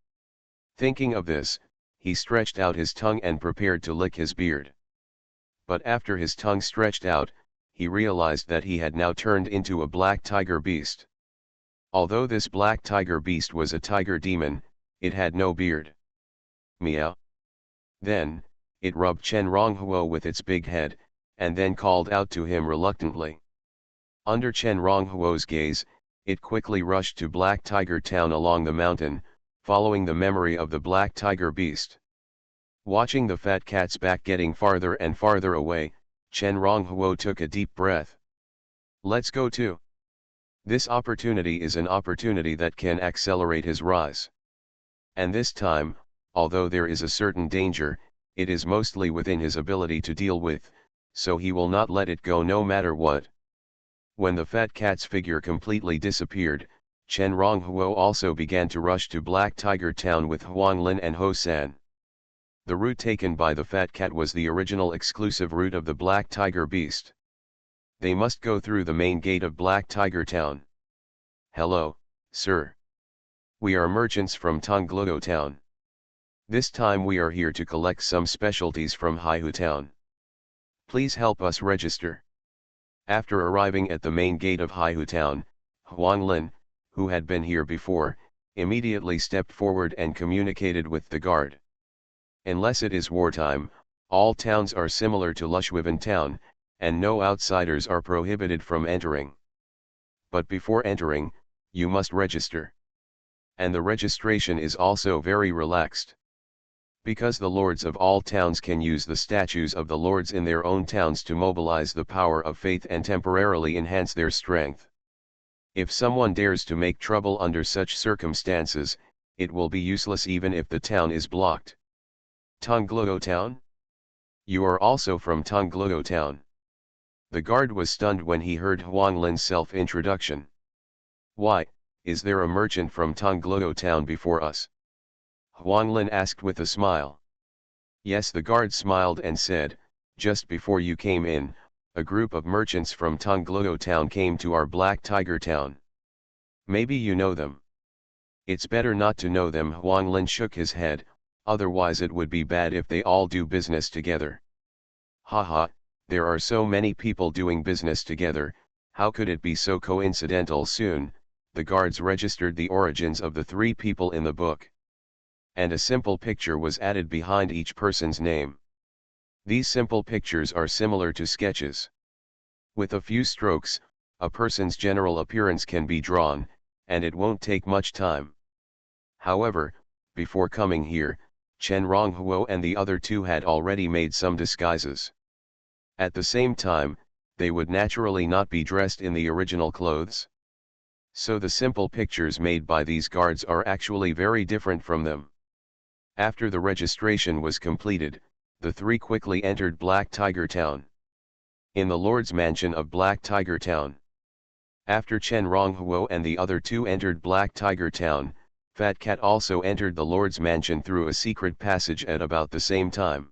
Thinking of this, he stretched out his tongue and prepared to lick his beard. But after his tongue stretched out, he realized that he had now turned into a black tiger beast. Although this black tiger beast was a tiger demon, it had no beard. Meow. Then, it rubbed Chen Ronghuo with its big head, and then called out to him reluctantly. Under Chen Ronghuo's gaze, it quickly rushed to Black Tiger Town along the mountain, following the memory of the black tiger beast. Watching the fat cat's back getting farther and farther away, Chen Ronghuo took a deep breath. Let's go too. This opportunity is an opportunity that can accelerate his rise. And this time, although there is a certain danger, it is mostly within his ability to deal with, so he will not let it go no matter what. When the fat cat's figure completely disappeared, Chen Ronghuo also began to rush to Black Tiger Town with Huanglin and Ho San. The route taken by the fat cat was the original exclusive route of the Black Tiger Beast. They must go through the main gate of Black Tiger Town. Hello, sir. We are merchants from Tongluo Town. This time we are here to collect some specialties from Haihu Town. Please help us register. After arriving at the main gate of Haihu Town, Huanglin, who had been here before, immediately stepped forward and communicated with the guard. Unless it is wartime, all towns are similar to Lushuivan Town, and no outsiders are prohibited from entering. But before entering, you must register. And the registration is also very relaxed. Because the lords of all towns can use the statues of the lords in their own towns to mobilize the power of faith and temporarily enhance their strength. If someone dares to make trouble under such circumstances, it will be useless even if the town is blocked. Tongluo Town? You are also from Tongluo Town. The guard was stunned when he heard Huanglin's self-introduction. Why, is there a merchant from Tongluo Town before us? Huanglin asked with a smile. Yes, the guard smiled and said, just before you came in, a group of merchants from Tongluo Town came to our Black Tiger Town. Maybe you know them. It's better not to know them. Huanglin shook his head, otherwise it would be bad if they all do business together. Haha, there are so many people doing business together, how could it be so coincidental? Soon, the guards registered the origins of the three people in the book. And a simple picture was added behind each person's name. These simple pictures are similar to sketches. With a few strokes, a person's general appearance can be drawn, and it won't take much time. However, before coming here, Chen Ronghuo and the other two had already made some disguises. At the same time, they would naturally not be dressed in the original clothes. So the simple pictures made by these guards are actually very different from them. After the registration was completed, the three quickly entered Black Tiger Town. In the Lord's Mansion of Black Tiger Town. After Chen Ronghuo and the other two entered Black Tiger Town, Fat Cat also entered the Lord's Mansion through a secret passage at about the same time.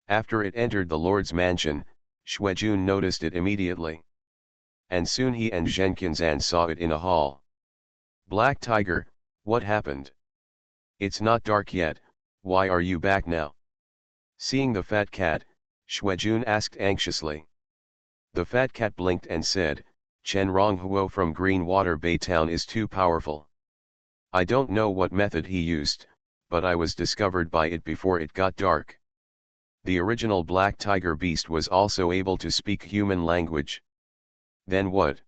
After it entered the Lord's Mansion, Xuejun noticed it immediately. And soon he and Zhenkinzan saw it in a hall. Black Tiger, what happened? It's not dark yet, why are you back now? Seeing the fat cat, Xuejun asked anxiously. The fat cat blinked and said, Chen Ronghuo from Greenwater Bay Town is too powerful. I don't know what method he used, but I was discovered by it before it got dark. The original Black Tiger Beast was also able to speak human language. Then what?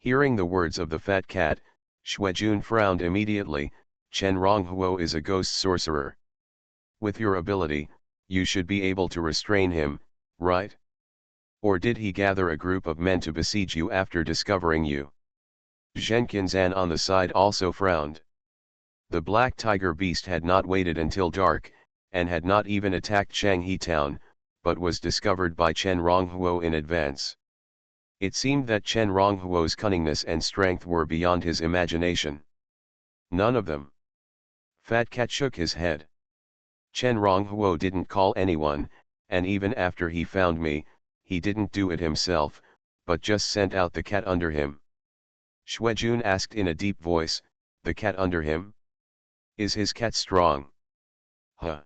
Hearing the words of the fat cat, Xuejun frowned immediately. Chen Ronghuo is a ghost sorcerer. With your ability, you should be able to restrain him, right? Or did he gather a group of men to besiege you after discovering you? Zhenkinzan on the side also frowned. The black tiger beast had not waited until dark, and had not even attacked Changhe town, but was discovered by Chen Ronghuo in advance. It seemed that Chen Ronghuo's cunningness and strength were beyond his imagination. None of them. Fat Cat shook his head. Chen Ronghuo didn't call anyone, and even after he found me, he didn't do it himself, but just sent out the cat under him. Xuejun asked in a deep voice, the cat under him? Is his cat strong? Huh.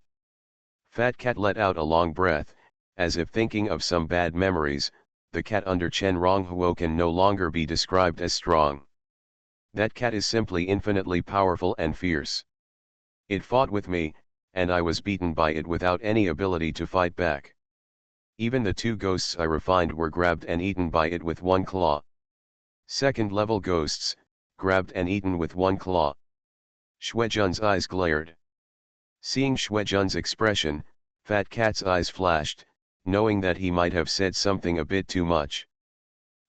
Fat Cat let out a long breath, as if thinking of some bad memories. The cat under Chen Ronghuo can no longer be described as strong. That cat is simply infinitely powerful and fierce. It fought with me, and I was beaten by it without any ability to fight back. Even the two ghosts I refined were grabbed and eaten by it with one claw. Second-level ghosts, grabbed and eaten with one claw. Xuejun's eyes glared. Seeing Xuejun's expression, Fat Cat's eyes flashed, knowing that he might have said something a bit too much.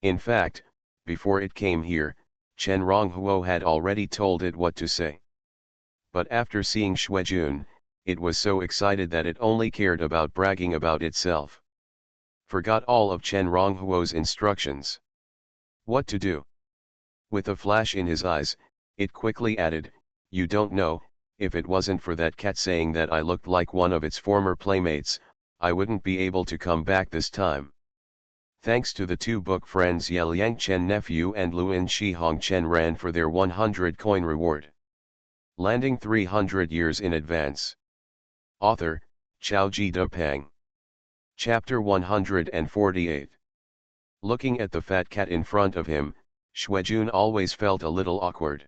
In fact, before it came here, Chen Ronghuo had already told it what to say. But after seeing Xuejun, it was so excited that it only cared about bragging about itself. Forgot all of Chen Ronghuo's instructions. What to do? With a flash in his eyes, it quickly added, you don't know, if it wasn't for that cat saying that I looked like one of its former playmates, I wouldn't be able to come back this time. Thanks to the two book friends Yeliang Chen nephew and Luin Shihong Chen ran for their 100 coin reward. Landing 300 years in advance. Author, Chaoji Depeng. Chapter 148. Looking at the fat cat in front of him, Xuejun always felt a little awkward.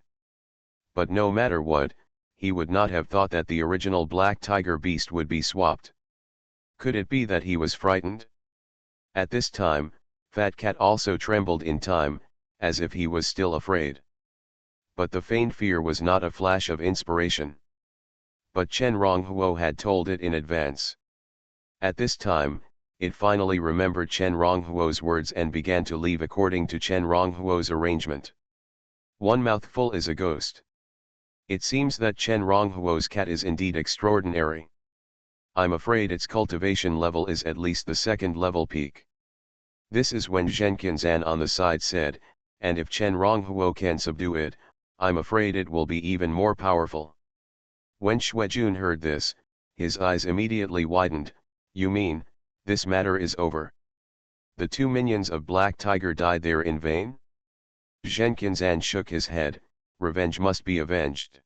But no matter what, he would not have thought that the original black tiger beast would be swapped. Could it be that he was frightened? At this time, Fat Cat also trembled in time, as if he was still afraid. But the feigned fear was not a flash of inspiration. But Chen Ronghuo had told it in advance. At this time, it finally remembered Chen Ronghuo's words and began to leave according to Chen Ronghuo's arrangement. One mouthful is a ghost. It seems that Chen Ronghuo's cat is indeed extraordinary. I'm afraid its cultivation level is at least the second level peak. This is when Zhenkinzan on the side said, and if Chen Ronghuo can subdue it, I'm afraid it will be even more powerful. When Xuejun heard this, his eyes immediately widened. You mean, this matter is over? The two minions of Black Tiger died there in vain? Zhenkinzan shook his head. Revenge must be avenged.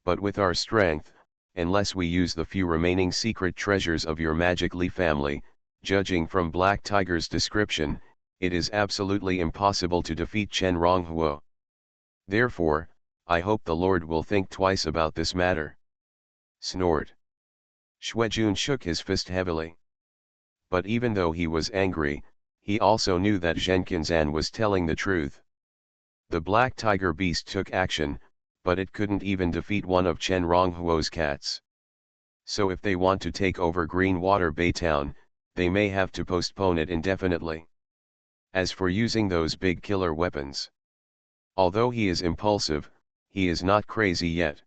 But with our strength, unless we use the few remaining secret treasures of your Magic Li family, judging from Black Tiger's description, it is absolutely impossible to defeat Chen Ronghuo. Therefore, I hope the Lord will think twice about this matter. Snort. Xuejun shook his fist heavily. But even though he was angry, he also knew that Zhenkinzan was telling the truth. The black tiger beast took action, but it couldn't even defeat one of Chen Ronghuo's cats. So if they want to take over Greenwater Bay Town, they may have to postpone it indefinitely. As for using those big killer weapons, although he is impulsive, he is not crazy yet.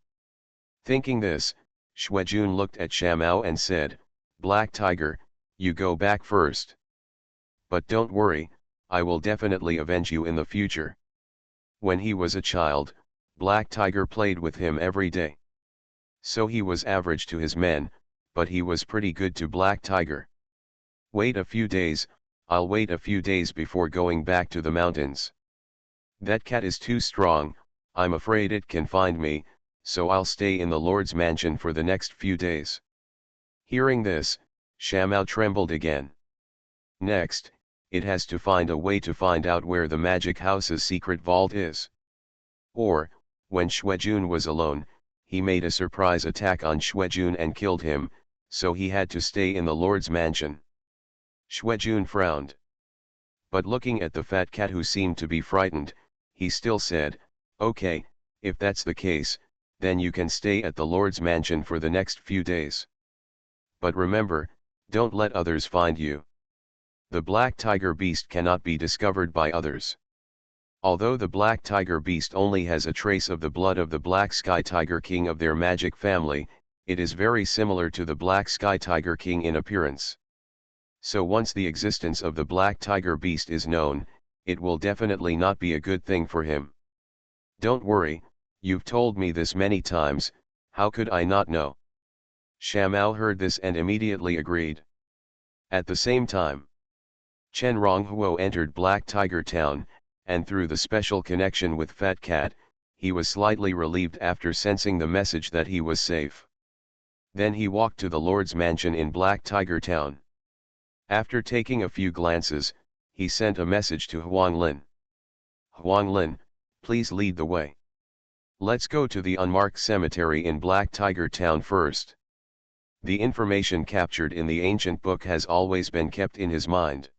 Thinking this, Xuejun looked at Shamao and said, Black Tiger, you go back first. But don't worry, I will definitely avenge you in the future. When he was a child, Black Tiger played with him every day. So he was average to his men, but he was pretty good to Black Tiger. Wait a few days, I'll wait a few days before going back to the mountains. That cat is too strong, I'm afraid it can find me, so I'll stay in the Lord's mansion for the next few days. Hearing this, Shamao trembled again. Next, it has to find a way to find out where the magic house's secret vault is. Or, when Xuejun was alone, he made a surprise attack on Xuejun and killed him, so he had to stay in the Lord's mansion. Xuejun frowned. But looking at the fat cat who seemed to be frightened, he still said, okay, if that's the case, then you can stay at the Lord's mansion for the next few days. But remember, don't let others find you. The black tiger beast cannot be discovered by others. Although the black tiger beast only has a trace of the blood of the black sky tiger king of their magic family, it is very similar to the black sky tiger king in appearance. So once the existence of the black tiger beast is known, it will definitely not be a good thing for him. Don't worry, you've told me this many times, how could I not know? Shamal heard this and immediately agreed. At the same time, Chen Ronghuo entered Black Tiger Town, and through the special connection with Fat Cat, he was slightly relieved after sensing the message that he was safe. Then he walked to the Lord's mansion in Black Tiger Town. After taking a few glances, he sent a message to Huanglin. Huanglin, please lead the way. Let's go to the unmarked cemetery in Black Tiger Town first. The information captured in the ancient book has always been kept in his mind.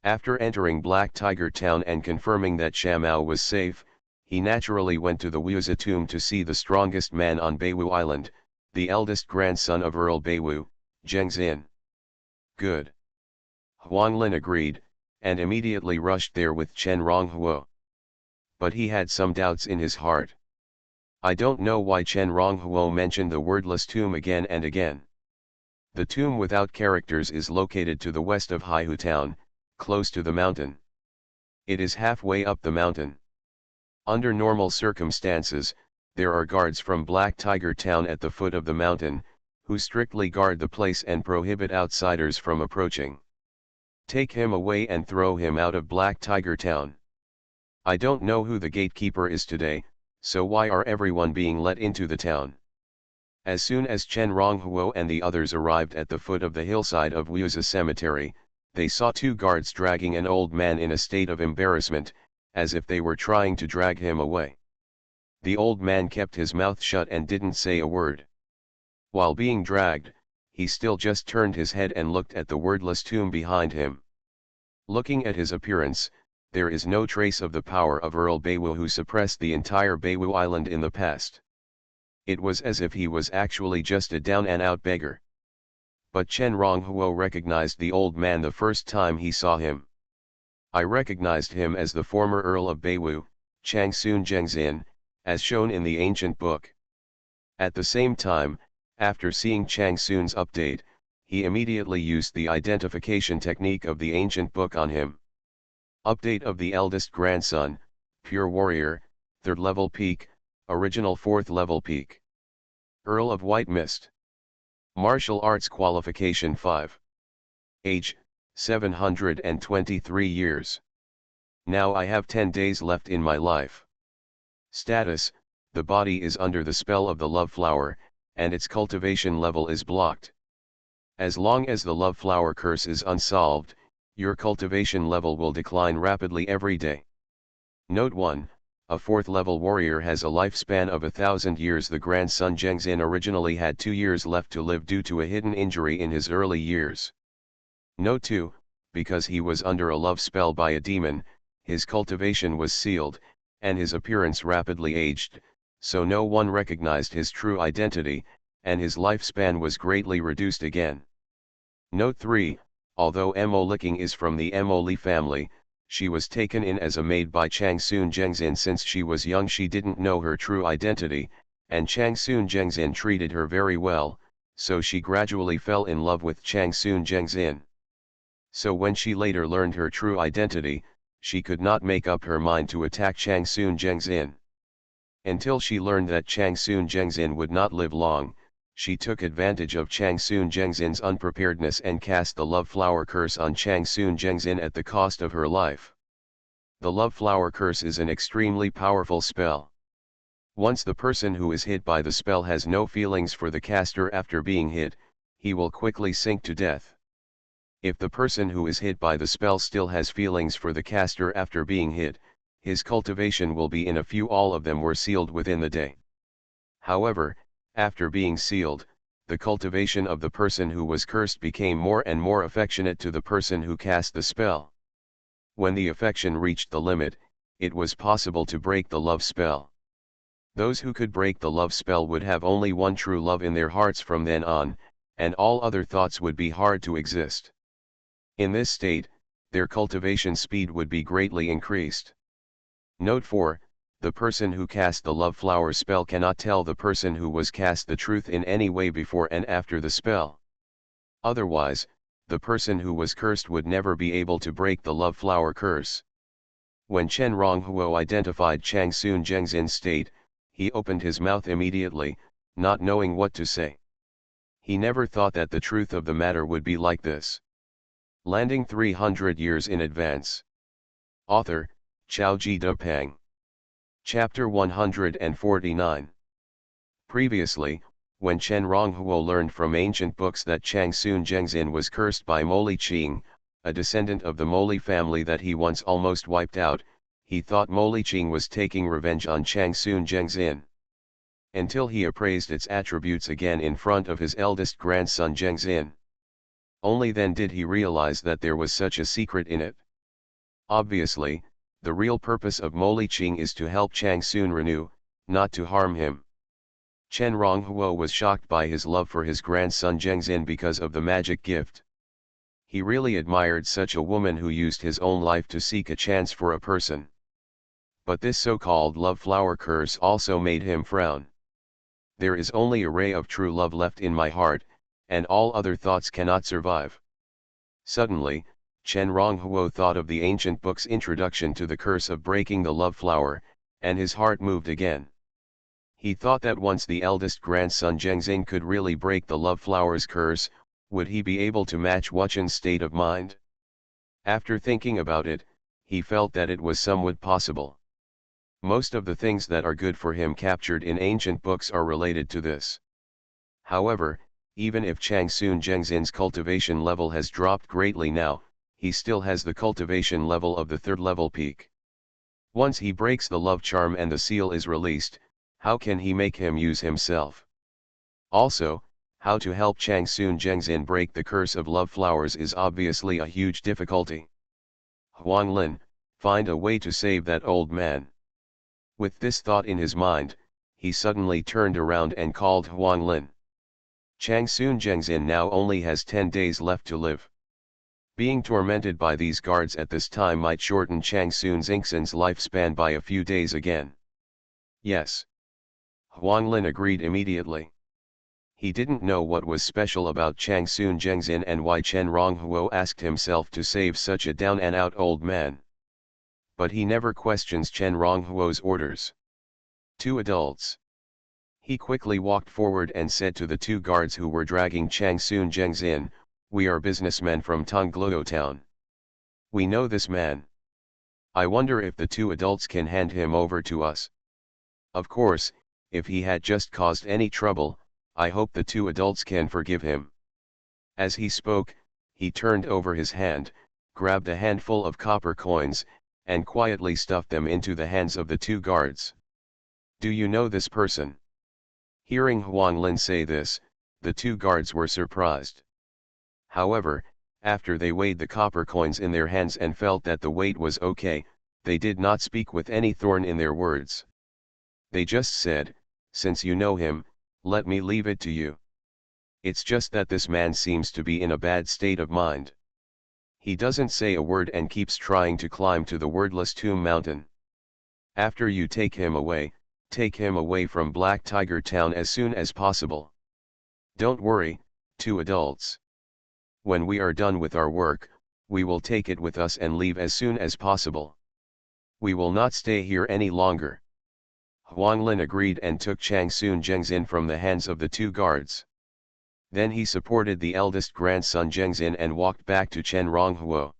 After entering Black Tiger Town and confirming that Shamal was safe, he naturally went to the Wuzi tomb to see the strongest man on Beiwu Island, the eldest grandson of Earl Beiwu, Zheng Xin. Good. Huanglin agreed, and immediately rushed there with Chen Ronghuo. But he had some doubts in his heart. I don't know why Chen Ronghuo mentioned the wordless tomb again and again. The tomb without characters is located to the west of Haihu Town, close to the mountain. It is halfway up the mountain. Under normal circumstances, there are guards from Black Tiger Town at the foot of the mountain, who strictly guard the place and prohibit outsiders from approaching. Take him away and throw him out of Black Tiger Town. I don't know who the gatekeeper is today, so why are everyone being let into the town? As soon as Chen Ronghuo and the others arrived at the foot of the hillside of Wuzi Cemetery, they saw two guards dragging an old man in a state of embarrassment, as if they were trying to drag him away. The old man kept his mouth shut and didn't say a word. While being dragged, he still just turned his head and looked at the wordless tomb behind him. Looking at his appearance, there is no trace of the power of Earl Beiwu who suppressed the entire Beiwu Island in the past. It was as if he was actually just a down-and-out beggar. But Chen Ronghuo recognized the old man the first time he saw him. I recognized him as the former Earl of Beiwu, Changsun Zhengzin, as shown in the ancient book. At the same time, after seeing Changsun's update, he immediately used the identification technique of the ancient book on him. Update of the eldest grandson, pure warrior, 3rd level peak, original 4th level peak. Earl of White Mist. Martial arts qualification 5. Age, 723 years. Now I have 10 days left in my life. Status, the body is under the spell of the love flower, and its cultivation level is blocked. As long as the love flower curse is unsolved, your cultivation level will decline rapidly every day. Note 1, a 4th level warrior has a lifespan of 1,000 years. The grandson Zhengzin originally had 2 years left to live due to a hidden injury in his early years. Note 2, because he was under a love spell by a demon, his cultivation was sealed, and his appearance rapidly aged, so no one recognized his true identity, and his lifespan was greatly reduced again. Note 3, although Mo Licking is from the Mo Li family, she was taken in as a maid by Changsun Zhengzin. Since she was young she didn't know her true identity, and Changsun Zhengzin treated her very well, so she gradually fell in love with Changsun Zhengzin. So when she later learned her true identity, she could not make up her mind to attack Changsun Zhengzin. Until she learned that Changsun Zhengzin would not live long, she took advantage of Changsun Zhengzin's unpreparedness and cast the love flower curse on Changsun Zhengzin at the cost of her life. The love flower curse is an extremely powerful spell. Once the person who is hit by the spell has no feelings for the caster after being hit, he will quickly sink to death. If the person who is hit by the spell still has feelings for the caster after being hit, his cultivation will be in a few. All of them were sealed within the day. However, after being sealed, the cultivation of the person who was cursed became more and more affectionate to the person who cast the spell. When the affection reached the limit, it was possible to break the love spell. Those who could break the love spell would have only one true love in their hearts from then on, and all other thoughts would be hard to exist. In this state, their cultivation speed would be greatly increased. Note 4, the person who cast the love flower spell cannot tell the person who was cast the truth in any way before and after the spell. Otherwise, the person who was cursed would never be able to break the love flower curse. When Chen Ronghuo identified Chang Sun Zhengxin's state, he opened his mouth immediately, not knowing what to say. He never thought that the truth of the matter would be like this. Landing 300 years in advance. Author, Xiaoji Depeng. Chapter 149. Previously, when Chen Ronghuo learned from ancient books that Chang Sun Zhengxin was cursed by Moli Qing, a descendant of the Moli family that he once almost wiped out, he thought Moli Qing was taking revenge on Chang Sun Zhengxin. Until he appraised its attributes again in front of his eldest grandson Zhengxin. Only then did he realize that there was such a secret in it. Obviously, the real purpose of Moli Qing is to help Chang Sun renew, not to harm him. Chen Ronghuo was shocked by his love for his grandson Zhengxin because of the magic gift. He really admired such a woman who used his own life to seek a chance for a person. But this so-called love flower curse also made him frown. There is only a ray of true love left in my heart, and all other thoughts cannot survive. Suddenly, Chen Ronghuo thought of the ancient book's introduction to the curse of breaking the love flower, and his heart moved again. He thought that once the eldest grandson Zhengxin could really break the love flower's curse, would he be able to match Wuchen's state of mind? After thinking about it, he felt that it was somewhat possible. Most of the things that are good for him captured in ancient books are related to this. However, even if Chang Sun Zhengxin's cultivation level has dropped greatly now, he still has the cultivation level of the third level peak. Once he breaks the love charm and the seal is released, how can he make him use himself? Also, how to help Chang Sun Zhengxin break the curse of love flowers is obviously a huge difficulty. Huang Lin, find a way to save that old man. With this thought in his mind, he suddenly turned around and called Huang Lin. Chang Sun Zhengxin now only has 10 days left to live. Being tormented by these guards at this time might shorten Chang Sun Zhengxin's lifespan by a few days again. Yes. Huang Lin agreed immediately. He didn't know what was special about Chang Sun Zhengxin and why Chen Ronghuo asked himself to save such a down-and-out old man. But he never questions Chen Ronghuo's orders. 2 adults. He quickly walked forward and said to the 2 guards who were dragging Chang Sun Zhengxin, "We are businessmen from Tongluo town. We know this man. I wonder if the 2 adults can hand him over to us. Of course, if he had just caused any trouble, I hope the 2 adults can forgive him." As he spoke, he turned over his hand, grabbed a handful of copper coins, and quietly stuffed them into the hands of the 2 guards. "Do you know this person?" Hearing Huang Lin say this, the 2 guards were surprised. However, after they weighed the copper coins in their hands and felt that the weight was okay, they did not speak with any thorn in their words. They just said, "Since you know him, let me leave it to you. It's just that this man seems to be in a bad state of mind. He doesn't say a word and keeps trying to climb to the wordless tomb mountain. After you take him away from Black Tiger Town as soon as possible. Don't worry, 2 adults. When we are done with our work, we will take it with us and leave as soon as possible. We will not stay here any longer." Huang Lin agreed and took Chang Sun Zhengxin from the hands of the 2 guards. Then he supported the eldest grandson Zhengxin and walked back to Chen Ronghuo.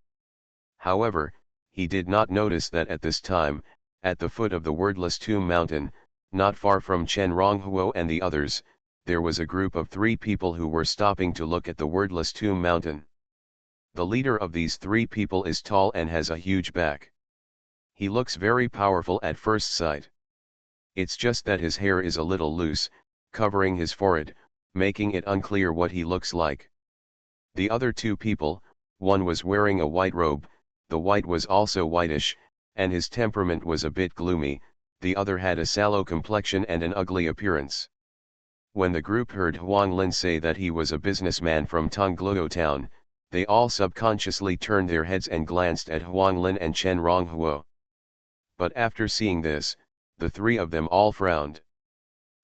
However, he did not notice that at this time, at the foot of the wordless tomb mountain, not far from Chen Ronghuo and the others, there was a group of 3 people who were stopping to look at the wordless tomb mountain. The leader of these 3 people is tall and has a huge back. He looks very powerful at first sight. It's just that his hair is a little loose, covering his forehead, making it unclear what he looks like. The other 2 people, one was wearing a white robe, the white was also whitish, and his temperament was a bit gloomy, the other had a sallow complexion and an ugly appearance. When the group heard Huang Lin say that he was a businessman from Tongluo town, They all subconsciously turned their heads and glanced at Xuanlin and Chen Ronghuo. But after seeing this, the three of them all frowned.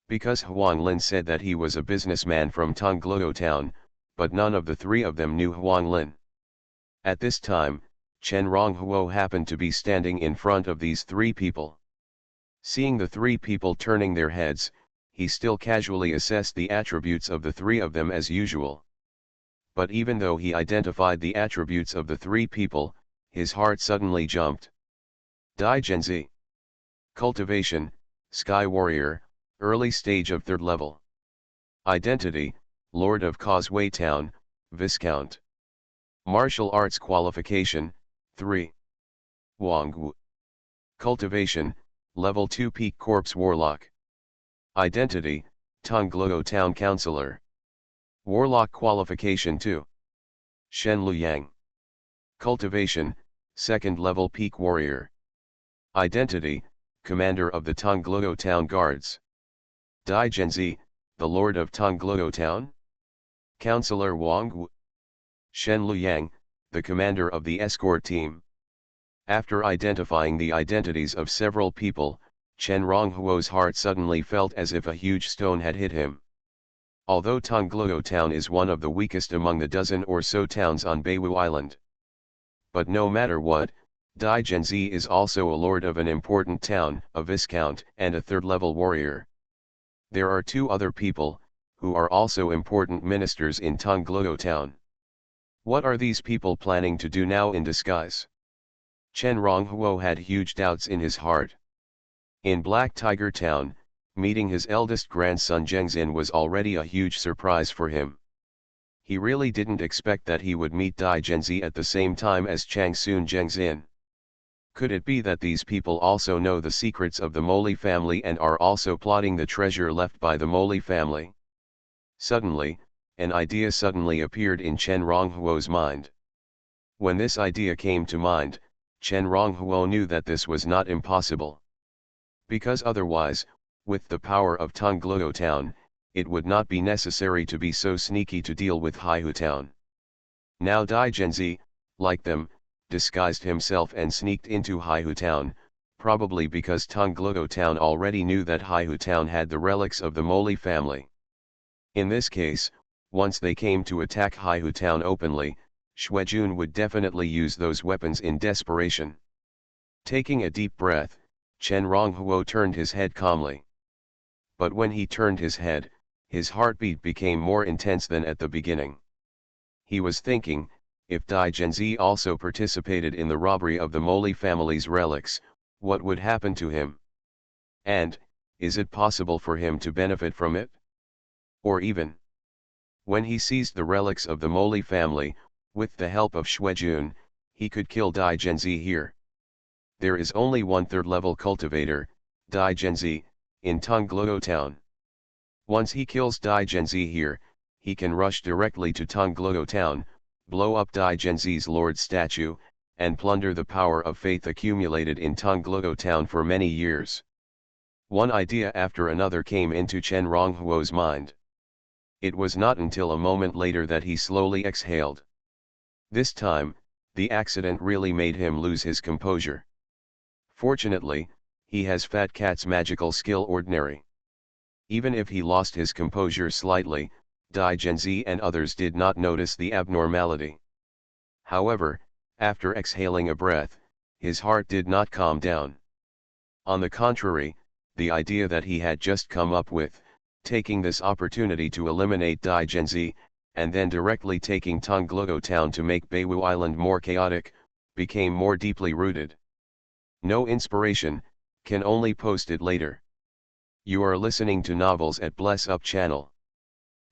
Because Xuanlin said that he was a businessman from Tongluo town, but none of the three of them knew Xuanlin. At this time, Chen Ronghuo happened to be standing in front of these three people. Seeing the three people turning their heads, he still casually assessed the attributes of the three of them as usual. But even though he identified the attributes of the three people, his heart suddenly jumped. Dai Genzi. Cultivation, Sky Warrior, early stage of 3rd level. Identity, Lord of Causeway Town, Viscount. Martial Arts Qualification, 3. Wangwu. Cultivation, Level 2 Peak Corpse Warlock. Identity, Tongluo Town Councillor. Warlock Qualification 2. Shen Luyang. Cultivation, 2nd Level Peak Warrior. Identity, Commander of the Tongluo Town Guards. Dai Genzi, the Lord of Tongluo Town. Councillor Wang. Shen Luyang, the Commander of the Escort Team. After identifying the identities of several people, Chen Ronghuo's heart suddenly felt as if a huge stone had hit him. Although Tongluo Town is one of the weakest among the dozen or so towns on Beiwu Island. But no matter what, Dai Genzi is also a lord of an important town, a viscount, and a 3rd-level warrior. There are two other people, who are also important ministers in Tongluo Town. What are these people planning to do now in disguise? Chen Ronghuo had huge doubts in his heart. In Black Tiger Town, meeting his eldest grandson Zhengzin was already a huge surprise for him. He really didn't expect that he would meet Dai Genzi at the same time as Changsun Zhengzin. Could it be that these people also know the secrets of the Moli family and are also plotting the treasure left by the Moli family? Suddenly, an idea suddenly appeared in Chen Ronghuo's mind. When this idea came to mind, Chen Ronghuo knew that this was not impossible. Because otherwise, with the power of Tongluo Town, it would not be necessary to be so sneaky to deal with Haihu Town. Now Dai Genzi, like them, disguised himself and sneaked into Haihu Town, probably because Tongluo Town already knew that Haihu Town had the relics of the Moli family. In this case, once they came to attack Haihu Town openly, Xuejun would definitely use those weapons in desperation. Taking a deep breath, Chen Ronghuo turned his head calmly. But when he turned his head, his heartbeat became more intense than at the beginning. He was thinking, if Dai Genzi also participated in the robbery of the Moli family's relics, what would happen to him? And, is it possible for him to benefit from it? Or even, when he seized the relics of the Moli family, with the help of Xuejun, he could kill Dai Genzi here. There is only one 3rd-level cultivator, Dai Genzi, in Tongluo Town. Once he kills Dai Genzi here, he can rush directly to Tongluo Town, blow up Dai Genzi's lord statue, and plunder the power of faith accumulated in Tongluo Town for many years. One idea after another came into Chen Ronghuo's mind. It was not until a moment later that he slowly exhaled. This time, the accident really made him lose his composure. Fortunately, he has Fat Cat's magical skill ordinary. Even if he lost his composure slightly, Dai Genzi and others did not notice the abnormality. However, after exhaling a breath, his heart did not calm down. On the contrary, the idea that he had just come up with, taking this opportunity to eliminate Dai Genzi, and then directly taking Tongluo Town to make Beiwu Island more chaotic, became more deeply rooted. No inspiration, can only post it later. You are listening to Novels at Bless Up channel.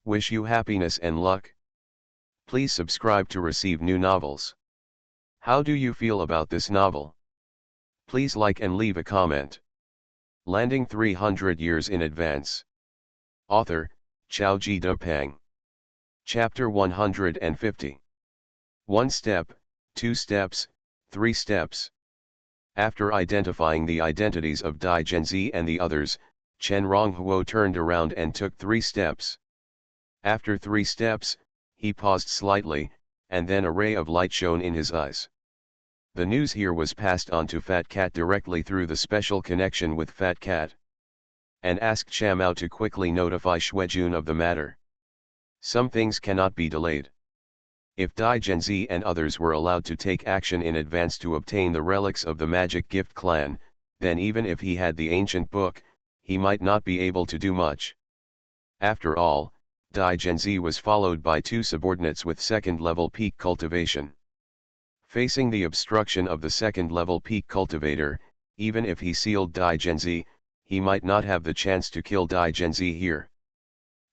Wish you happiness and luck. Please subscribe to receive new novels. How do you feel about this novel? Please like and leave a comment. Landing 300 years in advance. Author, Chao Ji Dupang. Chapter 150. 1 step, 2 steps, 3 steps. After identifying the identities of Dai Genzi and the others, Chen Ronghuo turned around and took 3 steps. After 3 steps, he paused slightly, and then a ray of light shone in his eyes. The news here was passed on to Fat Cat directly through the special connection with Fat Cat, and asked Xiaomao to quickly notify Xuejun of the matter. Some things cannot be delayed. If Dai Genzi and others were allowed to take action in advance to obtain the relics of the Magic Gift Clan, then even if he had the ancient book, he might not be able to do much. After all, Dai Genzi was followed by 2 subordinates with second-level peak cultivation. Facing the obstruction of the second-level peak cultivator, even if he sealed Dai Genzi, he might not have the chance to kill Dai Genzi here.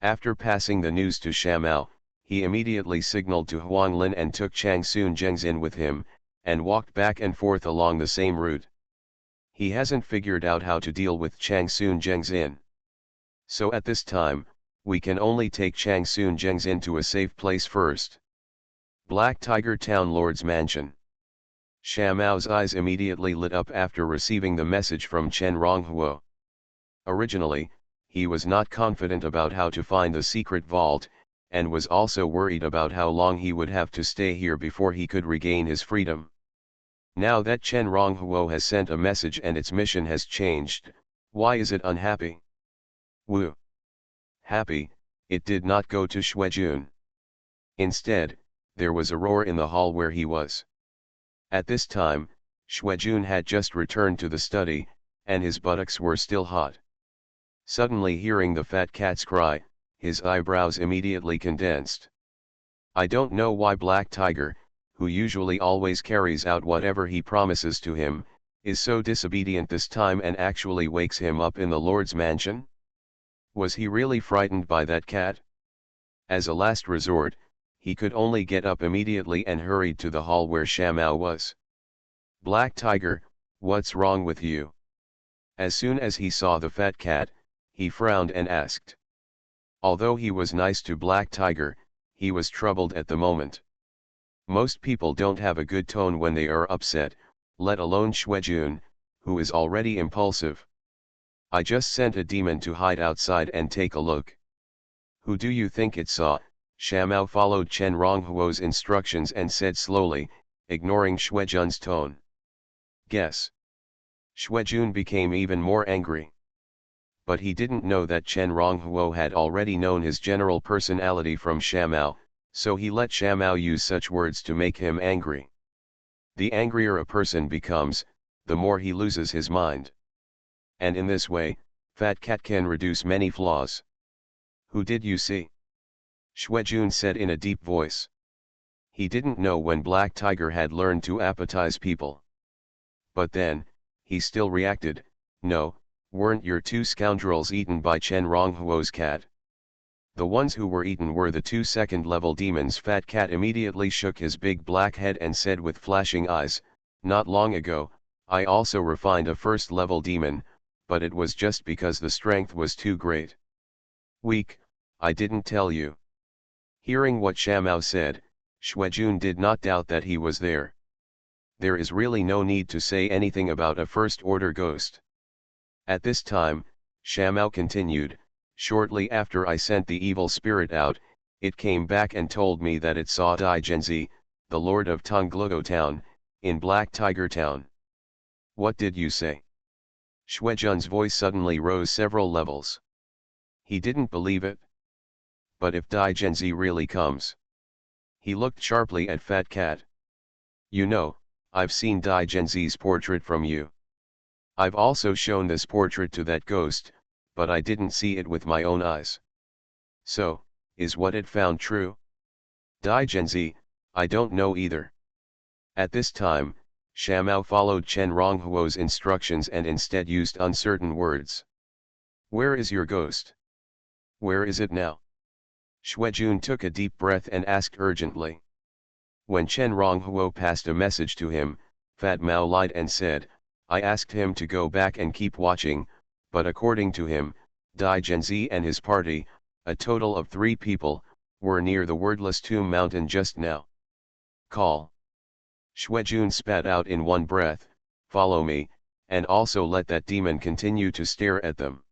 After passing the news to Xiaomao, he immediately signaled to Huanlin and took Chang Sun Zhengzin with him, and walked back and forth along the same route. He hasn't figured out how to deal with Chang Sun Zhengzin. So at this time, we can only take Chang Sun Zhengzin to a safe place first. Black Tiger Town Lord's Mansion. Xiaomao's eyes immediately lit up after receiving the message from Chen Ronghuo. Originally, he was not confident about how to find the secret vault, and was also worried about how long he would have to stay here before he could regain his freedom. Now that Chen Ronghuo has sent a message and its mission has changed, why is it unhappy? Wu. Happy, it did not go to Xuejun. Instead, there was a roar in the hall where he was. At this time, Xuejun had just returned to the study, and his buttocks were still hot. Suddenly hearing the fat cat's cry, his eyebrows immediately condensed. I don't know why Black Tiger, who usually always carries out whatever he promises to him, is so disobedient this time and actually wakes him up in the Lord's mansion? Was he really frightened by that cat? As a last resort, he could only get up immediately and hurried to the hall where Xiaomao was. Black Tiger, what's wrong with you? As soon as he saw the fat cat, he frowned and asked. Although he was nice to Black Tiger, he was troubled at the moment. Most people don't have a good tone when they are upset, let alone Xuejun, who is already impulsive. I just sent a demon to hide outside and take a look. Who do you think it saw? Xiaomao followed Chen Ronghuo's instructions and said slowly, ignoring Xuejun's tone. Guess. Xuejun became even more angry. But he didn't know that Chen Ronghuo had already known his general personality from Xiaomao, so he let Xiaomao use such words to make him angry. The angrier a person becomes, the more he loses his mind. And in this way, Fat Cat can reduce many flaws. Who did you see? Xuejun said in a deep voice. He didn't know when Black Tiger had learned to appetize people. But then, he still reacted, no, weren't your 2 scoundrels eaten by Chen Ronghuo's cat? The ones who were eaten were the 2 second-level demons. Fat Cat immediately shook his big black head and said with flashing eyes, not long ago, I also refined a first-level demon, but it was just because the strength was too great. Weak, I didn't tell you. Hearing what Xiaomao said, Xuejun did not doubt that he was there. There is really no need to say anything about a first-order ghost. At this time, Xiaomao continued, shortly after I sent the evil spirit out, it came back and told me that it saw Dai Genzi, the lord of Tongluo Town, in Black Tiger Town. What did you say? Xuejun's voice suddenly rose several levels. He didn't believe it. But if Dai Genzi really comes? He looked sharply at Fat Cat. You know, I've seen Dai Genzi's portrait from you. I've also shown this portrait to that ghost, but I didn't see it with my own eyes. So, is what it found true? Dai Genzi, I don't know either. At this time, Xiaomao followed Chen Ronghuo's instructions and instead used uncertain words. Where is your ghost? Where is it now? Xuejun took a deep breath and asked urgently. When Chen Ronghuo passed a message to him, Fat Mao lied and said, I asked him to go back and keep watching, but according to him, Dai Genzi and his party, a total of 3 people, were near the wordless tomb mountain just now. Call. Xuejun spat out in one breath, follow me, and also let that demon continue to stare at them.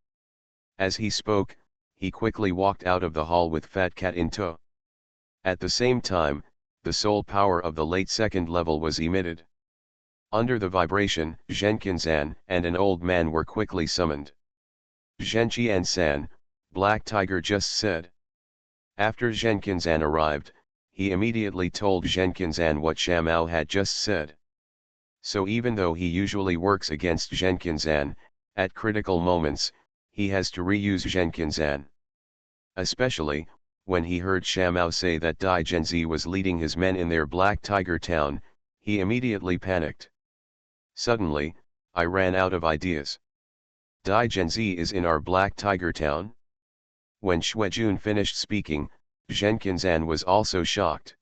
As he spoke, he quickly walked out of the hall with Fat Cat in tow. At the same time, the soul power of the late second level was emitted. Under the vibration, Zhenqinzan and an old man were quickly summoned. Zhenqian-san, Black Tiger just said. After Zhenqinzan arrived, he immediately told Zhenqinzan what Xiamao had just said. So even though he usually works against Zhenqinzan, at critical moments, he has to reuse Zhenqinzan. Especially, when he heard Xiamao say that Dai Genzi was leading his men in their Black Tiger town, he immediately panicked. Suddenly, I ran out of ideas. Dai Genzi is in our Black Tiger town? When Xuejun finished speaking, Zhenqinzan was also shocked.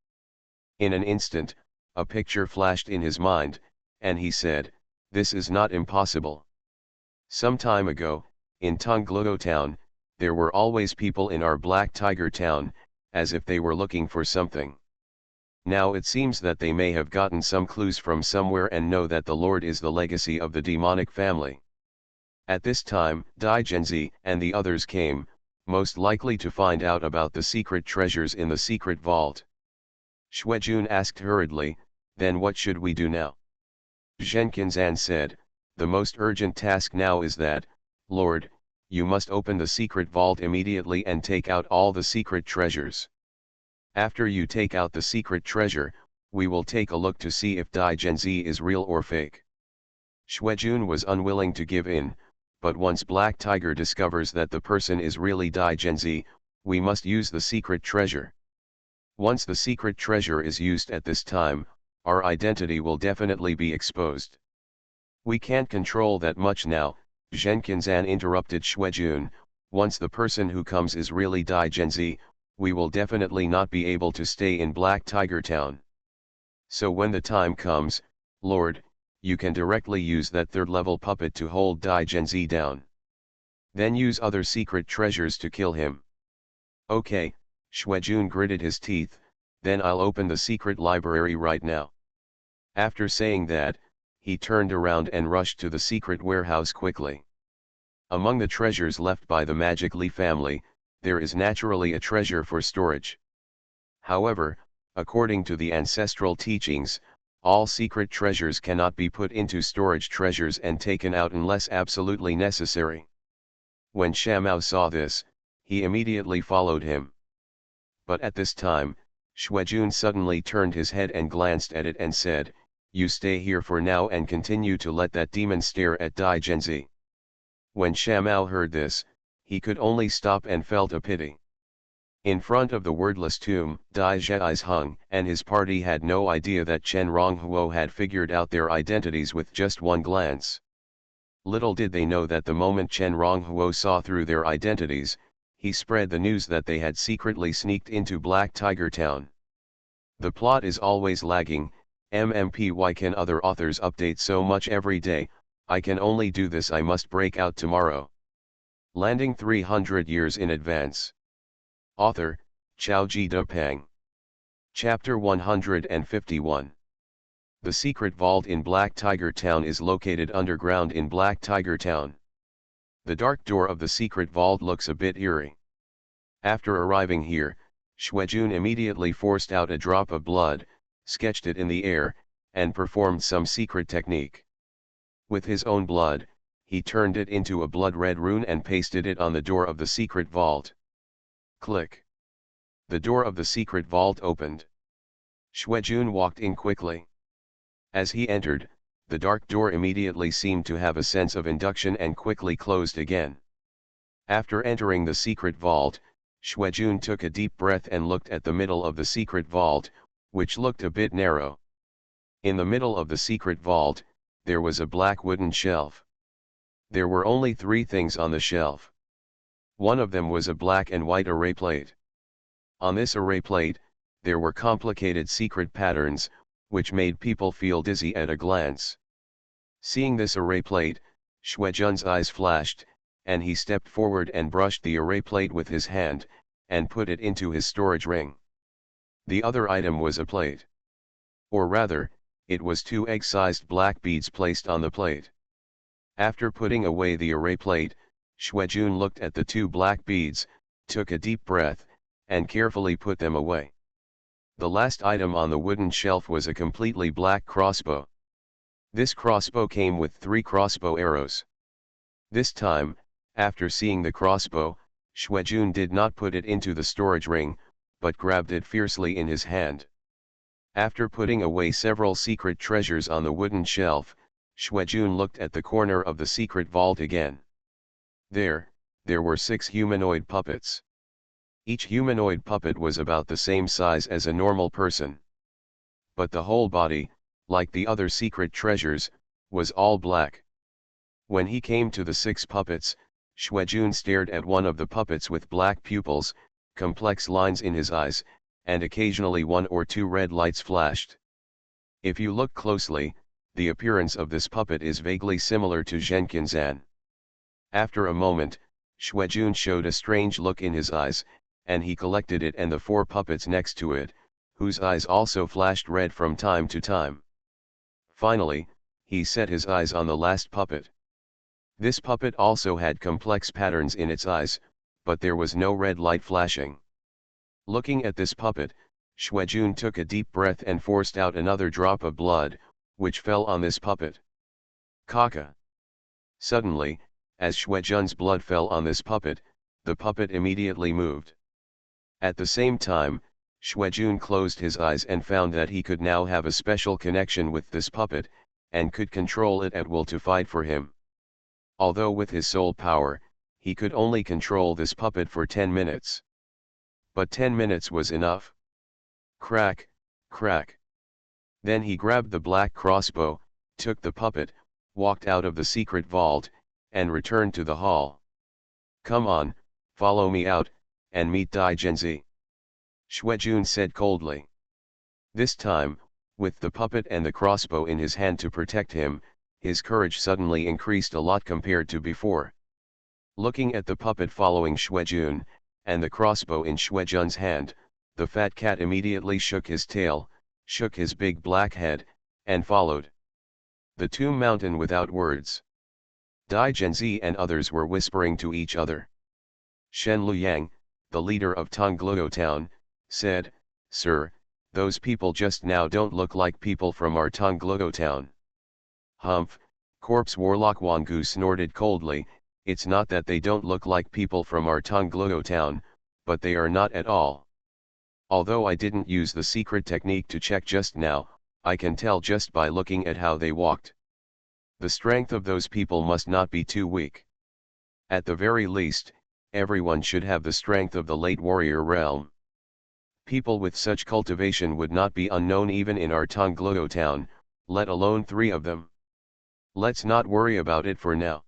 In an instant, a picture flashed in his mind, and he said, "This is not impossible." Some time ago, in Tongluo town, there were always people in our Black Tiger town, as if they were looking for something. Now it seems that they may have gotten some clues from somewhere and know that the Lord is the legacy of the demonic family. At this time, Dai Genzi and the others came, most likely to find out about the secret treasures in the secret vault. Xuejun asked hurriedly, "Then what should we do now?" Zhenqinzan said, "The most urgent task now is that, Lord, you must open the secret vault immediately and take out all the secret treasures. After you take out the secret treasure, we will take a look to see if Dai Genzi is real or fake." Xuejun was unwilling to give in, but once Black Tiger discovers that the person is really Dai Genzi, we must use the secret treasure. Once the secret treasure is used at this time, our identity will definitely be exposed. "We can't control that much now," Zhenqinzan interrupted Xuejun. "Once the person who comes is really Dai Genzi, we will definitely not be able to stay in Black Tiger Town. So when the time comes, Lord, you can directly use that third-level puppet to hold Dai Genzi down. Then use other secret treasures to kill him." "Okay," Xuejun gritted his teeth, "then I'll open the secret library right now." After saying that, he turned around and rushed to the secret warehouse quickly. Among the treasures left by the Magic Li family, there is naturally a treasure for storage. However, according to the ancestral teachings, all secret treasures cannot be put into storage treasures and taken out unless absolutely necessary. When Xiamao saw this, he immediately followed him. But at this time, Xuejun suddenly turned his head and glanced at it and said, "You stay here for now and continue to let that demon stare at Dai Genzi." When Xiamao heard this, he could only stop and felt a pity. In front of the wordless tomb, Dai Zhai's hung, and his party had no idea that Chen Ronghuo had figured out their identities with just one glance. Little did they know that the moment Chen Ronghuo saw through their identities, he spread the news that they had secretly sneaked into Black Tiger Town. The plot is always lagging. Why can other authors update so much every day? I can only do this. I must break out tomorrow. Landing 300 years in advance. Author, Xiaoji Depeng. Chapter 151. The secret vault in Black Tiger Town is located underground in Black Tiger Town. The dark door of the secret vault looks a bit eerie. After arriving here, Xuejun immediately forced out a drop of blood, sketched it in the air, and performed some secret technique. With his own blood, he turned it into a blood-red rune and pasted it on the door of the secret vault. Click. The door of the secret vault opened. Xuejun walked in quickly. As he entered, the dark door immediately seemed to have a sense of induction and quickly closed again. After entering the secret vault, Xuejun took a deep breath and looked at the middle of the secret vault, which looked a bit narrow. In the middle of the secret vault, there was a black wooden shelf. There were only 3 things on the shelf. One of them was a black and white array plate. On this array plate, there were complicated secret patterns, which made people feel dizzy at a glance. Seeing this array plate, Xuejun's eyes flashed, and he stepped forward and brushed the array plate with his hand, and put it into his storage ring. The other item was a plate. Or rather, it was 2 egg-sized black beads placed on the plate. After putting away the array plate, Xuejun looked at the 2 black beads, took a deep breath, and carefully put them away. The last item on the wooden shelf was a completely black crossbow. This crossbow came with 3 crossbow arrows. This time, after seeing the crossbow, Xuanhuan did not put it into the storage ring, but grabbed it fiercely in his hand. After putting away several secret treasures on the wooden shelf, Xuanhuan looked at the corner of the secret vault again. There were 6 humanoid puppets. Each humanoid puppet was about the same size as a normal person. But the whole body, like the other secret treasures, was all black. When he came to the 6 puppets, Xuanhuan stared at one of the puppets with black pupils, complex lines in his eyes, and occasionally 1 or 2 red lights flashed. If you look closely, the appearance of this puppet is vaguely similar to Zhenkinzan. After a moment, Xuanhuan showed a strange look in his eyes, and he collected it and the 4 puppets next to it, whose eyes also flashed red from time to time. Finally, he set his eyes on the last puppet. This puppet also had complex patterns in its eyes, but there was no red light flashing. Looking at this puppet, Xuanhuan took a deep breath and forced out another drop of blood, which fell on this puppet. Kaka. Suddenly, as Xuanhuan's blood fell on this puppet, the puppet immediately moved. At the same time, Xuanhuan closed his eyes and found that he could now have a special connection with this puppet, and could control it at will to fight for him. Although with his soul power, he could only control this puppet for 10 minutes. But 10 minutes was enough. Crack, crack. Then he grabbed the black crossbow, took the puppet, walked out of the secret vault, and returned to the hall. Come on, follow me out, and meet Dai Genzi, Xuanhuan said coldly. This time, with the puppet and the crossbow in his hand to protect him, his courage suddenly increased a lot compared to before. Looking at the puppet following Xuanhuan, and the crossbow in Xuanhuan's hand, the fat cat immediately shook his tail, shook his big black head, and followed the Tomb Mountain without words. Dai Genzi and others were whispering to each other. Shen Luyang, the leader of Tongluo town, said, "Sir, those people just now don't look like people from our Tongluo town." Humph, Corpse Warlock Wangu snorted coldly, "It's not that they don't look like people from our Tongluo town, but they are not at all. Although I didn't use the secret technique to check just now, I can tell just by looking at how they walked. The strength of those people must not be too weak. At the very least, everyone should have the strength of the late warrior realm. People with such cultivation would not be unknown even in our Tongluo town, let alone 3 of them. Let's not worry about it for now."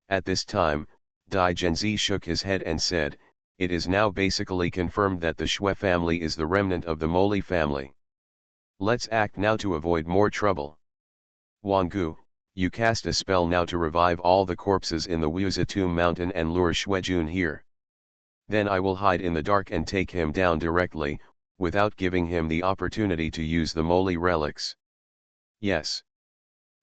At this time, Dai Genzi shook his head and said, "It is now basically confirmed that the Xue family is the remnant of the Moli family. Let's act now to avoid more trouble. Wangu, you cast a spell now to revive all the corpses in the Wuzi Tomb Mountain and lure Xuanhuan here. Then I will hide in the dark and take him down directly, without giving him the opportunity to use the Moli relics." "Yes."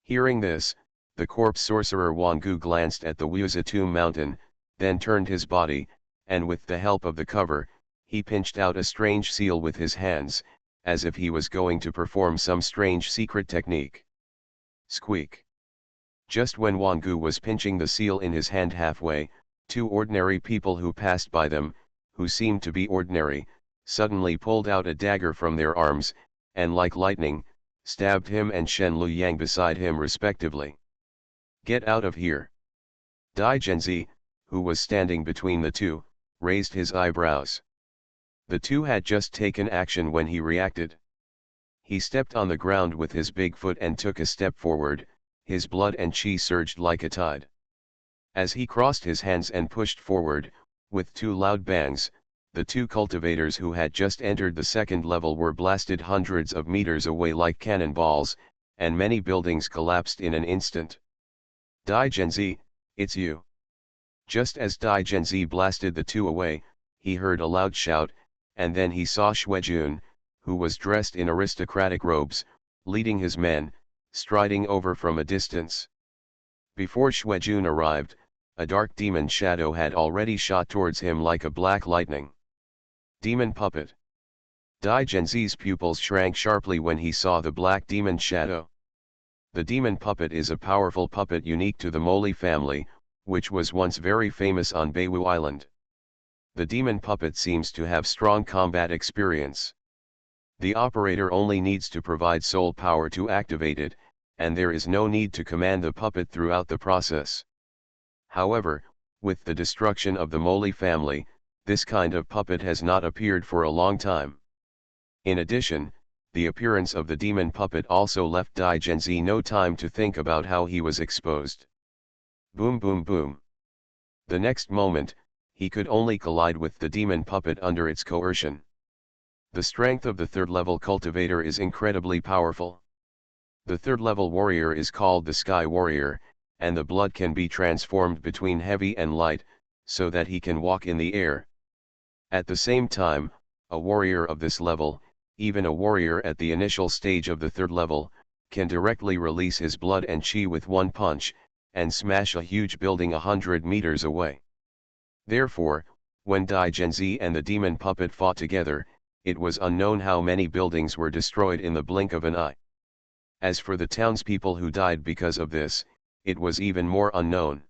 Hearing this, the corpse sorcerer Wangu glanced at the Wuzi Tomb Mountain, then turned his body, and with the help of the cover, he pinched out a strange seal with his hands, as if he was going to perform some strange secret technique. Squeak. Just when Wangu was pinching the seal in his hand halfway, 2 ordinary people who passed by them, who seemed to be ordinary, suddenly pulled out a dagger from their arms, and like lightning, stabbed him and Shen Luyang beside him respectively. "Get out of here." Dai Genzi, who was standing between the 2, raised his eyebrows. The 2 had just taken action when he reacted. He stepped on the ground with his big foot and took a step forward, his blood and chi surged like a tide. As he crossed his hands and pushed forward, with 2 loud bangs, the 2 cultivators who had just entered the 2nd level were blasted hundreds of meters away like cannonballs, and many buildings collapsed in an instant. "Dai Genzi, it's you." Just as Dai Genzi blasted the 2 away, he heard a loud shout, and then he saw Xuanhuan, who was dressed in aristocratic robes, leading his men, striding over from a distance. Before Xuanhuan arrived, a dark demon shadow had already shot towards him like a black lightning. "Demon puppet." Dai Genzi's pupils shrank sharply when he saw the black demon shadow. The demon puppet is a powerful puppet unique to the Moli family, which was once very famous on Beiwu Island. The demon puppet seems to have strong combat experience. The operator only needs to provide soul power to activate it, and there is no need to command the puppet throughout the process. However, with the destruction of the Moli family, this kind of puppet has not appeared for a long time. In addition, the appearance of the demon puppet also left Dai Genzi no time to think about how he was exposed. Boom boom boom. The next moment, he could only collide with the demon puppet under its coercion. The strength of the third-level cultivator is incredibly powerful. The third-level warrior is called the Sky Warrior, and the blood can be transformed between heavy and light, so that he can walk in the air. At the same time, a warrior of this level, even a warrior at the initial stage of the third level, can directly release his blood and chi with one punch, and smash a huge building 100 meters away. Therefore, when Dai Genzi and the demon puppet fought together, it was unknown how many buildings were destroyed in the blink of an eye. As for the townspeople who died because of this, it was even more unknown.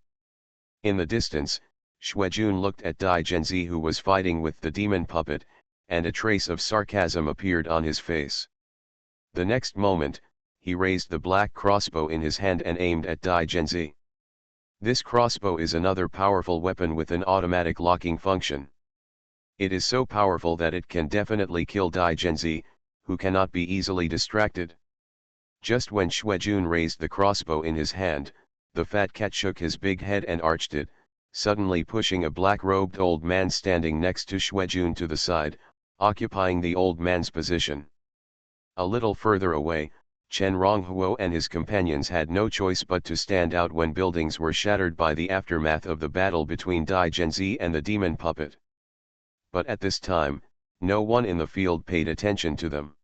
In the distance, Xuejun looked at Dai Genzi, who was fighting with the demon puppet, and a trace of sarcasm appeared on his face. The next moment, he raised the black crossbow in his hand and aimed at Dai Genzi. This crossbow is another powerful weapon with an automatic locking function. It is so powerful that it can definitely kill Dai Genzi, who cannot be easily distracted. Just when Xuejun raised the crossbow in his hand, the fat cat shook his big head and arched it, suddenly pushing a black-robed old man standing next to Xuejun to the side, occupying the old man's position. A little further away, Chen Ronghuo and his companions had no choice but to stand out when buildings were shattered by the aftermath of the battle between Dai Genzi and the demon puppet. But at this time, no one in the field paid attention to them.